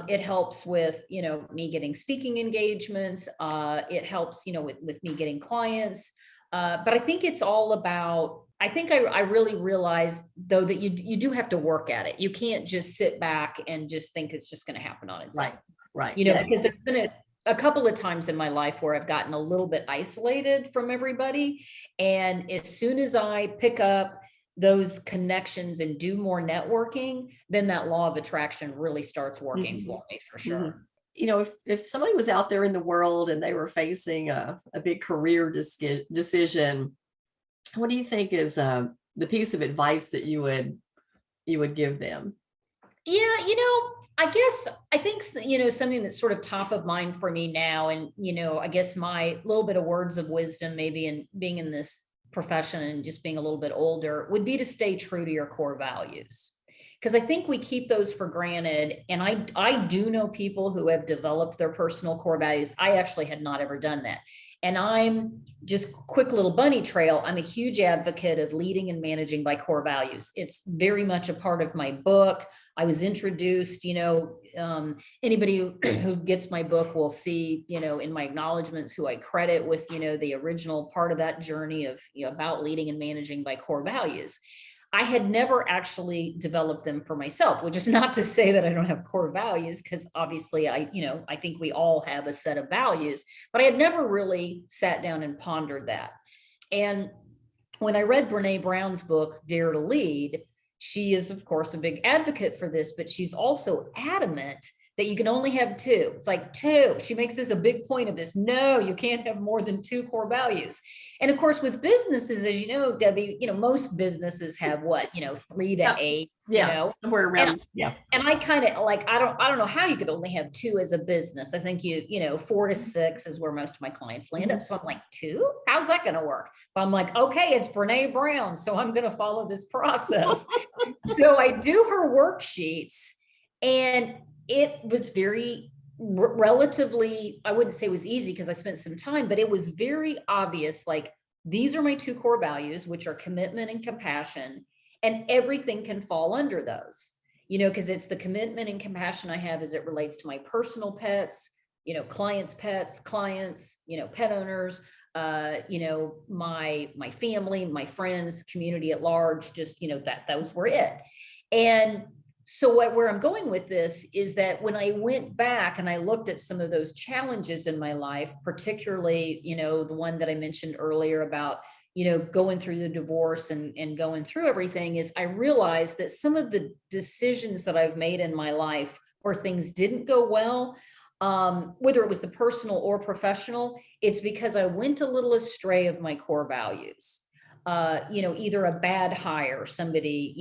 It helps with, me getting speaking engagements. It helps, with me getting clients. But I think it's all about, I think I really realized though that you do have to work at it. You can't just sit back and just think it's just going to happen on its own. Right. Because there's been a couple of times in my life where I've gotten a little bit isolated from everybody. And as soon as I pick up those connections and do more networking, then that law of attraction really starts working for me, for sure. If somebody was out there in the world and they were facing a big career decision, what do you think is the piece of advice that you would give them? Yeah, I think, something that's sort of top of mind for me now, and, I guess my little bit of words of wisdom, maybe in being in this profession and just being a little bit older, would be to stay true to your core values. Because I think we keep those for granted. And I do know people who have developed their personal core values. I actually had not ever done that. And I'm just quick little bunny trail. I'm a huge advocate of leading and managing by core values. It's very much a part of my book. I was introduced, anybody who gets my book will see, in my acknowledgments who I credit with, the original part of that journey of, about leading and managing by core values. I had never actually developed them for myself, which is not to say that I don't have core values, because obviously I think we all have a set of values, but I had never really sat down and pondered that. And when I read Brene Brown's book, Dare to Lead, she is, of course, a big advocate for this, but she's also adamant that you can only have two. It's like two. She makes this a big point of this. No, you can't have more than two core values. And of course, with businesses, as you know, Debbie, most businesses have what, 3 to 8, somewhere around. And I kind of like, I don't know how you could only have two as a business. I think 4 to 6 is where most of my clients land up. So I'm like, 2? How's that going to work? But I'm like, okay, it's Brene Brown, so I'm going to follow this process. So I do her worksheets, and it was very relatively, I wouldn't say it was easy because I spent some time, but it was very obvious. Like, these are my 2 core values, which are commitment and compassion, and everything can fall under those, because it's the commitment and compassion I have as it relates to my personal pets, clients' pets, clients, pet owners, my family, my friends, community at large, just, those were it. And so where I'm going with this is that when I went back and I looked at some of those challenges in my life, particularly, the one that I mentioned earlier about, going through the divorce and going through everything, is I realized that some of the decisions that I've made in my life where things didn't go well, whether it was the personal or professional, it's because I went a little astray of my core values. Either a bad hire, somebody,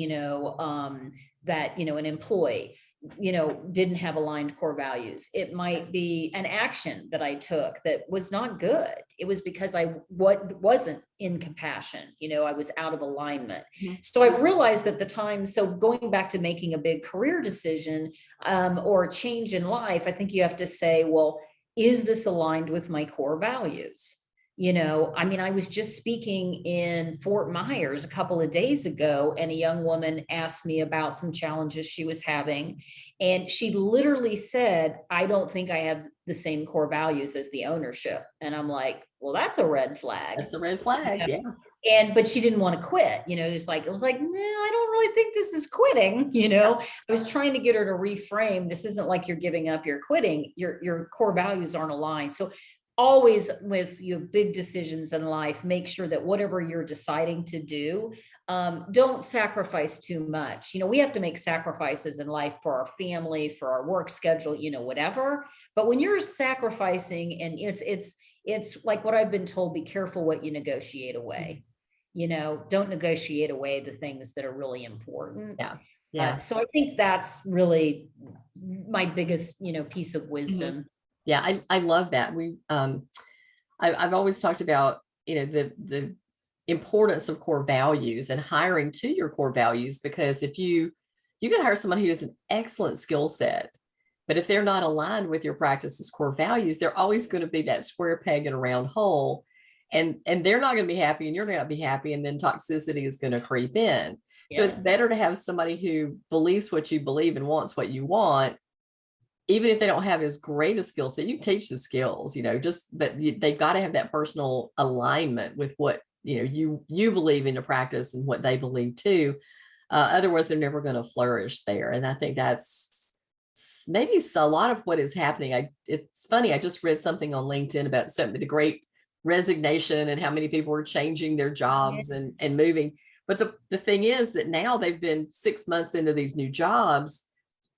that, an employee, didn't have aligned core values. It might be an action that I took that was not good. It was because I wasn't in compassion. I was out of alignment. Mhm. So I've realized that the time, so going back to making a big career decision, or a change in life, I think you have to say, well, is this aligned with my core values? I was just speaking in Fort Myers a couple of days ago, and a young woman asked me about some challenges she was having. And she literally said, I don't think I have the same core values as the ownership. And I'm like, well, that's a red flag. That's a red flag. Yeah. But she didn't want to quit, it was like, no, I don't really think this is quitting. I was trying to get her to reframe. This isn't like you're giving up, you're quitting. Your core values aren't aligned. So always, with big decisions in life, make sure that whatever you're deciding to do, don't sacrifice too much. We have to make sacrifices in life for our family, for our work schedule, whatever. But when you're sacrificing, and it's like what I've been told, be careful what you negotiate away. Don't negotiate away the things that are really important. Yeah. Yeah. So I think that's really my biggest, piece of Mhm. wisdom. Yeah, I love that. I've always talked about, the importance of core values and hiring to your core values, because if you can hire someone who has an excellent skill set, but if they're not aligned with your practice's core values, they're always going to be that square peg in a round hole, and they're not going to be happy, and you're not going to be happy, and then toxicity is going to creep in. So it's Yes. better to have somebody who believes what you believe and wants what you want, even if they don't have as great a skill set. You teach the skills, but they've got to have that personal alignment with what, you believe in your practice and what they believe too. Otherwise, they're never going to flourish there. And I think that's maybe a lot of what is happening. It's funny. I just read something on LinkedIn about the great resignation and how many people are changing their jobs and moving. But the thing is that now they've been 6 months into these new jobs,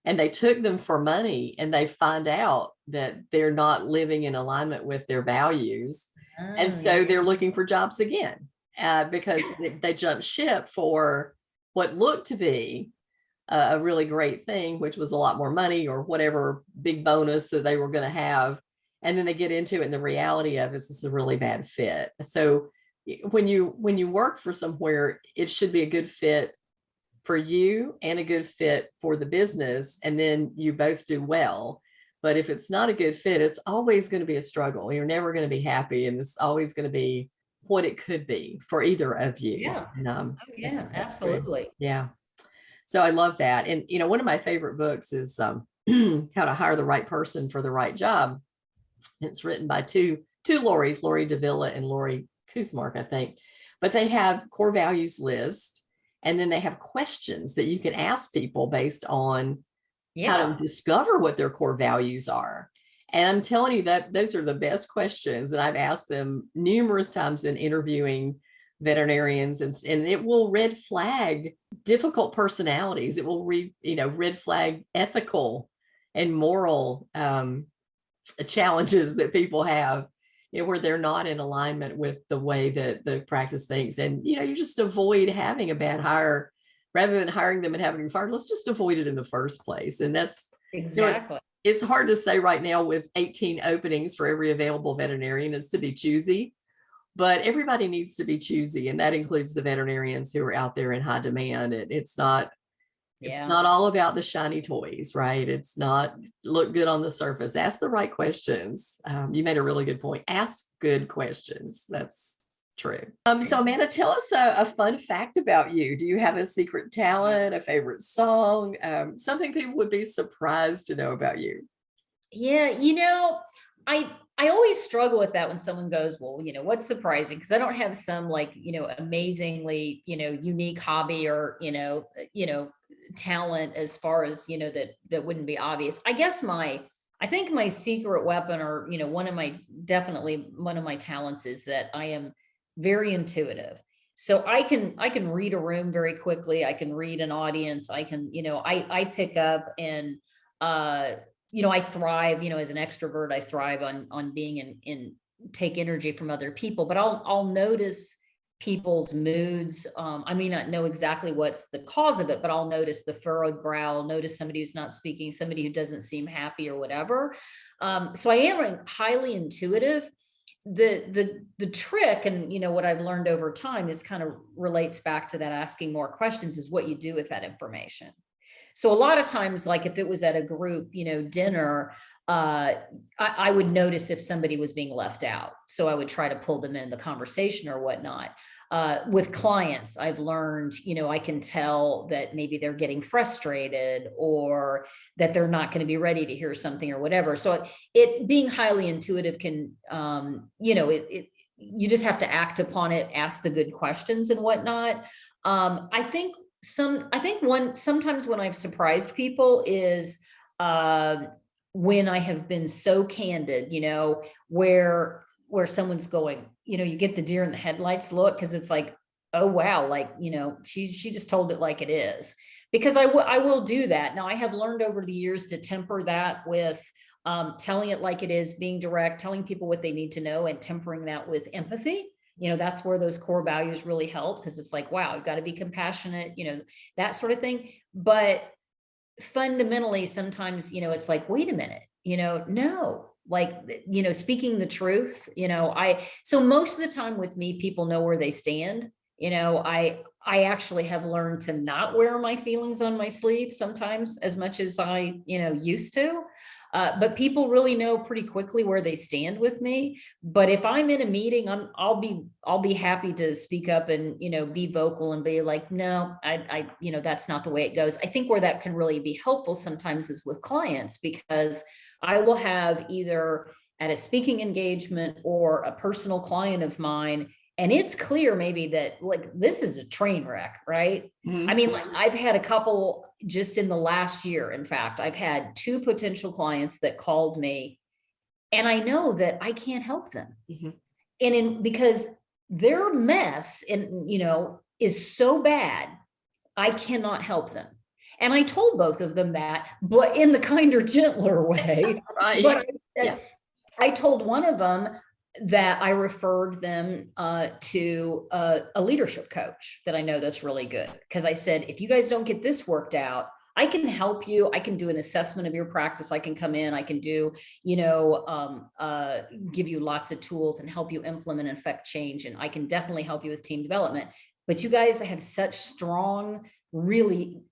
and they took them for money, and they find out that they're not living in alignment with their values. And so they're looking for jobs again, because they jumped ship for what looked to be a really great thing, which was a lot more money or whatever big bonus that they were going to have. And then they get into it, and the reality of it is this is a really bad fit. So when you work for somewhere, it should be a good fit for you and a good fit for the business, and then you both do well. But if it's not a good fit, it's always going to be a struggle. You're never going to be happy, and it's always going to be what it could be for either of you. Yeah. And, Oh, yeah, absolutely. yeah. So I love that. And one of my favorite books is How to Hire the Right Person for the Right Job. It's written by two Lauries, Lori Davila and Lori Kuzmark, I think. But they have core values list. And then they have questions that you can ask people based on how to discover what their core values are. And I'm telling you that those are the best questions. And I've asked them numerous times in interviewing veterinarians, and it will red flag difficult personalities. It will red flag ethical and moral challenges that people have, where they're not in alignment with the way that the practice thinks. And, you just avoid having a bad hire rather than hiring them and having them fired. Let's just avoid it in the first place. And that's exactly. It's hard to say right now with 18 openings for every available veterinarian is to be choosy, but everybody needs to be choosy. And that includes the veterinarians who are out there in high demand. It's not all about the shiny toys, right? It's not look good on the surface. Ask the right questions. You made a really good point. Ask good questions. That's true. So Amanda, tell us a fun fact about you. Do you have a secret talent, a favorite song, something people would be surprised to know about you? Yeah, I always struggle with that when someone goes, well, what's surprising? Because I don't have some amazingly, unique hobby or, talent as far as, that wouldn't be obvious. I guess I think my secret weapon, or, one of my talents is that I am very intuitive. So I can read a room very quickly. I can read an audience. I can, I pick up and, I thrive, as an extrovert, I thrive on being in take energy from other people, but I'll notice people's moods. I may not know exactly what's the cause of it, but I'll notice the furrowed brow, I'll notice somebody who's not speaking, somebody who doesn't seem happy or whatever. So I am highly intuitive. The trick, and what I've learned over time is kind of relates back to that asking more questions, is what you do with that information. So a lot of times, like if it was at a group, dinner, I would notice if somebody was being left out. So I would try to pull them in the conversation or whatnot. With clients, I've learned, I can tell that maybe they're getting frustrated or that they're not going to be ready to hear something or whatever. So it being highly intuitive can, you just have to act upon it, ask the good questions and whatnot. Sometimes when I've surprised people is, when I have been so candid, where someone's going, you get the deer in the headlights look, because it's like, oh wow, like, she just told it like it is, because I will do that. Now I have learned over the years to temper that with telling it like it is, being direct, telling people what they need to know, and tempering that with empathy. That's where those core values really help, because it's like, wow, you've got to be compassionate, that sort of thing. But fundamentally, sometimes, it's like, wait a minute, no, like, speaking the truth, so most of the time with me, people know where they stand. I actually have learned to not wear my feelings on my sleeve sometimes as much as I, used to. But people really know pretty quickly where they stand with me. But if I'm in a meeting, I'll be happy to speak up and, be vocal and be like, no, I that's not the way it goes. I think where that can really be helpful sometimes is with clients, because I will have either at a speaking engagement or a personal client of mine, and it's clear maybe that, like, this is a train wreck, right? Mhm. I mean, like, I've had a couple just in the last year. In fact, I've had 2 potential clients that called me, and I know that I can't help them. Mhm. Because their mess and, is so bad, I cannot help them. And I told both of them that, but in the kinder, gentler way. Right. But Yeah. I told one of them that I referred them to a leadership coach that I know that's really good. Because I said, if you guys don't get this worked out, I can help you. I can do an assessment of your practice. I can come in. I can do, give you lots of tools and help you implement and affect change. And I can definitely help you with team development. But you guys have such strong, really,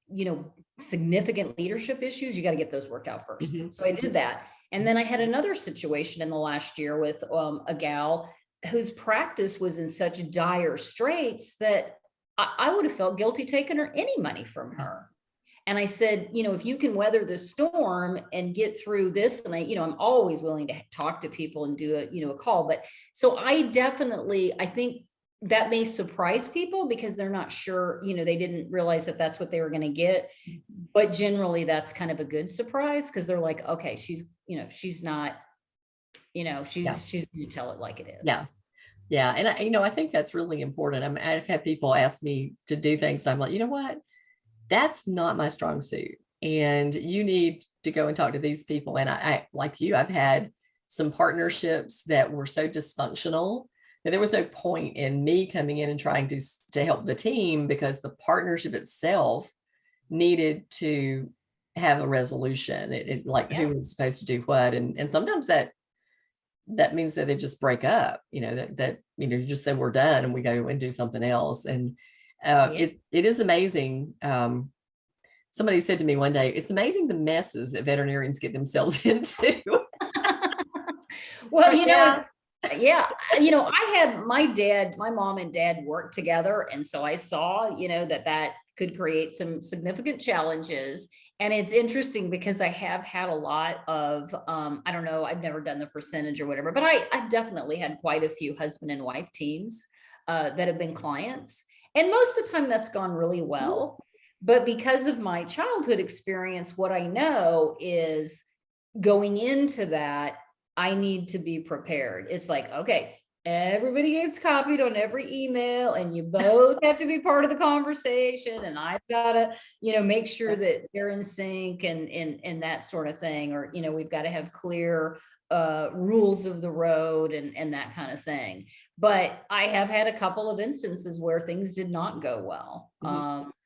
significant leadership issues. You got to get those worked out first. Mhm. So I did that. And then I had another situation in the last year with a gal whose practice was in such dire straits that I would have felt guilty taking any money from her. And I said, if you can weather the storm and get through this, and I'm always willing to talk to people and do a call. But so I think that may surprise people because they're not sure, they didn't realize that that's what they were going to get. But generally that's kind of a good surprise, because they're like, okay, she's not, she's going to tell it like it is. Yeah. Yeah. And I think that's really important. I've had people ask me to do things. And I'm like, you know what? That's not my strong suit. And you need to go and talk to these people. And I like you, I've had some partnerships that were so dysfunctional that there was no point in me coming in and trying to help the team, because the partnership itself needed to have a resolution. It like who was supposed to do what. And sometimes that means that they just break up, that you just say we're done and we go and do something else. And it is amazing. Somebody said to me one day, it's amazing the messes that veterinarians get themselves into. Well, Yeah. I had my mom and dad work together. And so I saw, that could create some significant challenges. And it's interesting because I have had a lot of, I don't know, I've never done the percentage or whatever, but I've definitely had quite a few husband and wife teams that have been clients. And most of the time that's gone really well. But because of my childhood experience, what I know is going into that, I need to be prepared. It's like, okay, everybody gets copied on every email, and you both have to be part of the conversation, and I've got to, make sure that they're in sync and that sort of thing. Or, we've got to have clear rules of the road and that kind of thing. But I have had a couple of instances where things did not go well.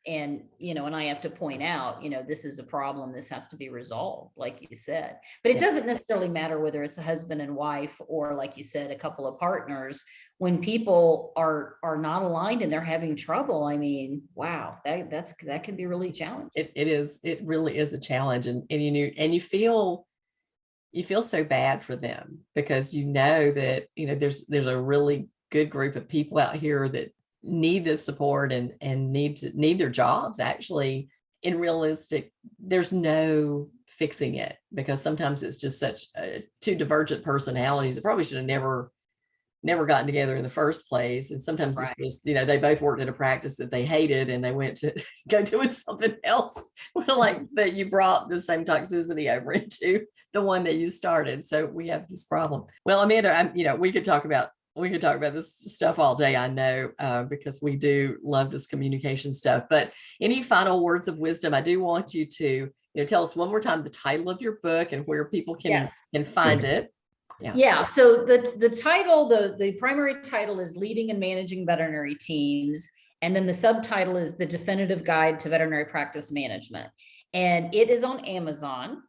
And I have to point out, this is a problem, this has to be resolved, like you said. But it doesn't necessarily matter whether it's a husband and wife, or like you said, a couple of partners. When people are not aligned and they're having trouble, I mean, wow, that can be really challenging. It really is a challenge. And you feel so bad for them, because that there's a really good group of people out here that need this support and need their jobs. Actually, in realistic, there's no fixing it, because sometimes it's just such two divergent personalities that probably should have never gotten together in the first place. And sometimes it's just, they both worked at a practice that they hated and they went to go doing something else. Like that, you brought the same toxicity over into the one that you started. So we have this problem. Well, Amanda, we could talk about this stuff all day, I know, because we do love this communication stuff. But any final words of wisdom? I do want you to, tell us one more time the title of your book and where people can find it. Yeah. So the title, the primary title is Leading and Managing Veterinary Teams. And then the subtitle is The Definitive Guide to Veterinary Practice Management. And it is on Amazon.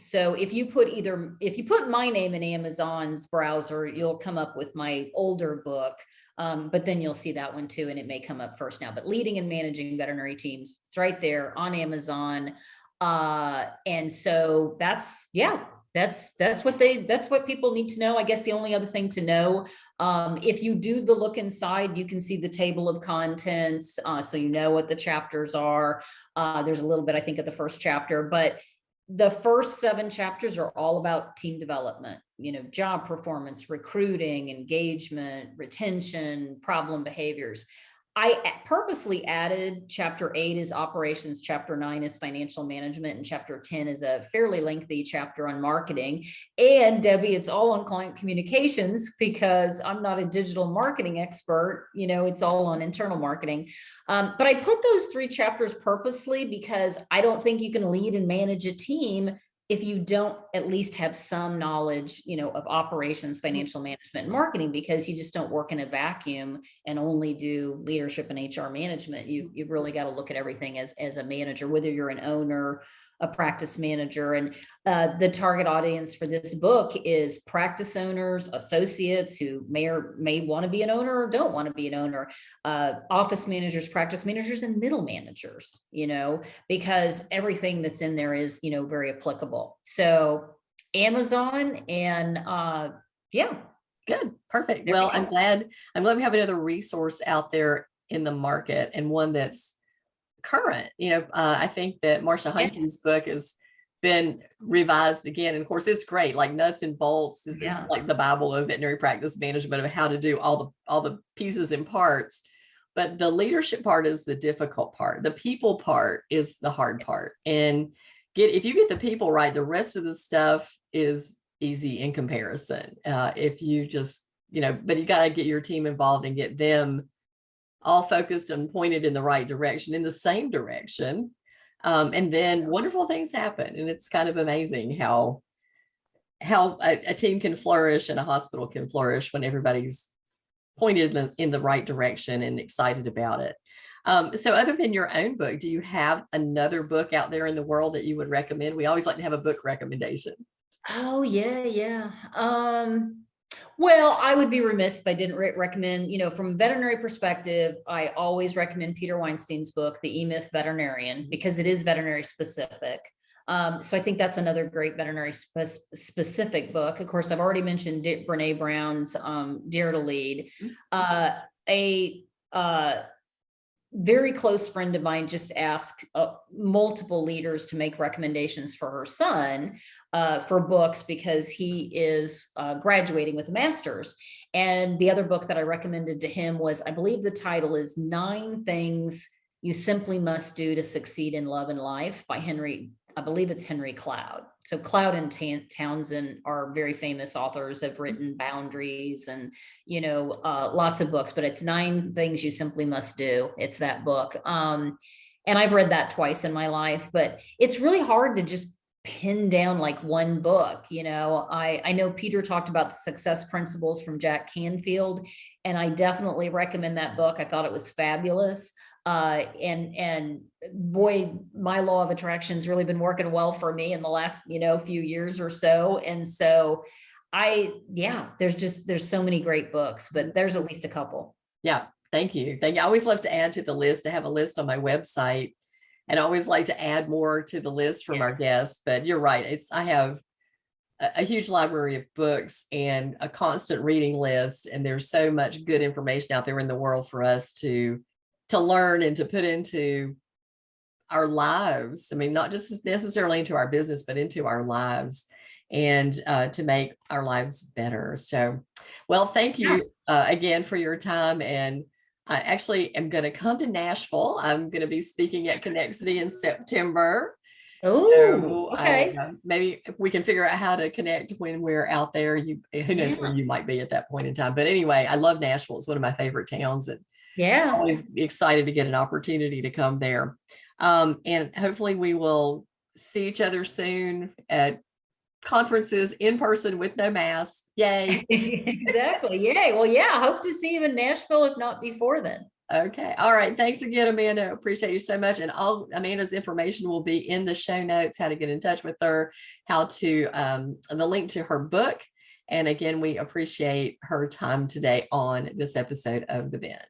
So if you put my name in Amazon's browser, you'll come up with my older book. But then you'll see that one too, and it may come up first now. But Leading and Managing Veterinary Teams, it's right there on Amazon. And so that's what people need to know. I guess the only other thing to know, if you do the look inside, you can see the table of contents, so you know what the chapters are. There's a little bit, I think, at the first chapter, but the first 7 chapters are all about team development, job performance, recruiting, engagement, retention, problem behaviors. I purposely added chapter 8 is operations, chapter 9 is financial management, and chapter 10 is a fairly lengthy chapter on marketing. And Debbie, it's all on client communications, because I'm not a digital marketing expert. It's all on internal marketing. But I put those 3 chapters purposely because I don't think you can lead and manage a team if you don't at least have some knowledge, of operations, financial management, and marketing, because you just don't work in a vacuum and only do leadership and HR management. You've really got to look at everything as a manager, whether you're an owner, a practice manager. And the target audience for this book is practice owners, associates who may want to be an owner or don't want to be an owner, office managers, practice managers, and middle managers, because everything that's in there is, very applicable. So Amazon and Good. Perfect. Well, I'm glad we have another resource out there in the market, and one that's current. I think that Marsha Hunkin's book has been revised again, and of course it's great. Like nuts and bolts is like the Bible of veterinary practice management, of how to do all the pieces and parts. But the leadership part is the difficult part. The people part is the hard part. And if you get the people right, the rest of the stuff is easy in comparison. If you just, but you got to get your team involved and get them all focused and pointed in the right direction, in the same direction. And then wonderful things happen. And it's kind of amazing how a team can flourish and a hospital can flourish when everybody's pointed in the right direction and excited about it. So other than your own book, do you have another book out there in the world that you would recommend? We always like to have a book recommendation. Oh, yeah. Well, I would be remiss if I didn't recommend, from a veterinary perspective, I always recommend Peter Weinstein's book, The E-Myth Veterinarian, because it is veterinary specific. So I think that's another great veterinary specific book. Of course, I've already mentioned Brene Brown's Dare to Lead. A very close friend of mine just asked multiple leaders to make recommendations for her son for books, because he is graduating with a master's. And the other book that I recommended to him was, I believe the title is 9 Things You Simply Must Do to Succeed in Love and Life by Henry I believe it's Henry Cloud. So Cloud and Townsend are very famous authors, have written Boundaries and, lots of books, but it's 9 Things You Simply Must Do. It's that book. And I've read that twice in my life, but it's really hard to just pin down like one book. I know Peter talked about the success principles from Jack Canfield, and I definitely recommend that book. I thought it was fabulous. And boy, my law of attraction's really been working well for me in the last, few years or so. And so there's so many great books, but there's at least a couple. Yeah. Thank you. I always love to add to the list. I have a list on my website, and I always like to add more to the list from our guests, but you're right. I have a huge library of books and a constant reading list. And there's so much good information out there in the world for us to learn and to put into our lives. I mean, not just necessarily into our business, but into our lives, and to make our lives better. So, well, thank you again for your time. And I actually am going to come to Nashville. I'm going to be speaking at Connexity in September. Oh, okay. Maybe if we can figure out how to connect when we're out there. Who knows where you might be at that point in time. But anyway, I love Nashville. It's one of my favorite towns. And always excited to get an opportunity to come there. And hopefully we will see each other soon at conferences in person with no mask. Yay. Exactly. Yay. Well, yeah, hope to see you in Nashville, if not before then. Okay. All right. Thanks again, Amanda. Appreciate you so much. And Amanda's information will be in the show notes, how to get in touch with her, how to, the link to her book. And again, we appreciate her time today on this episode of The Bend.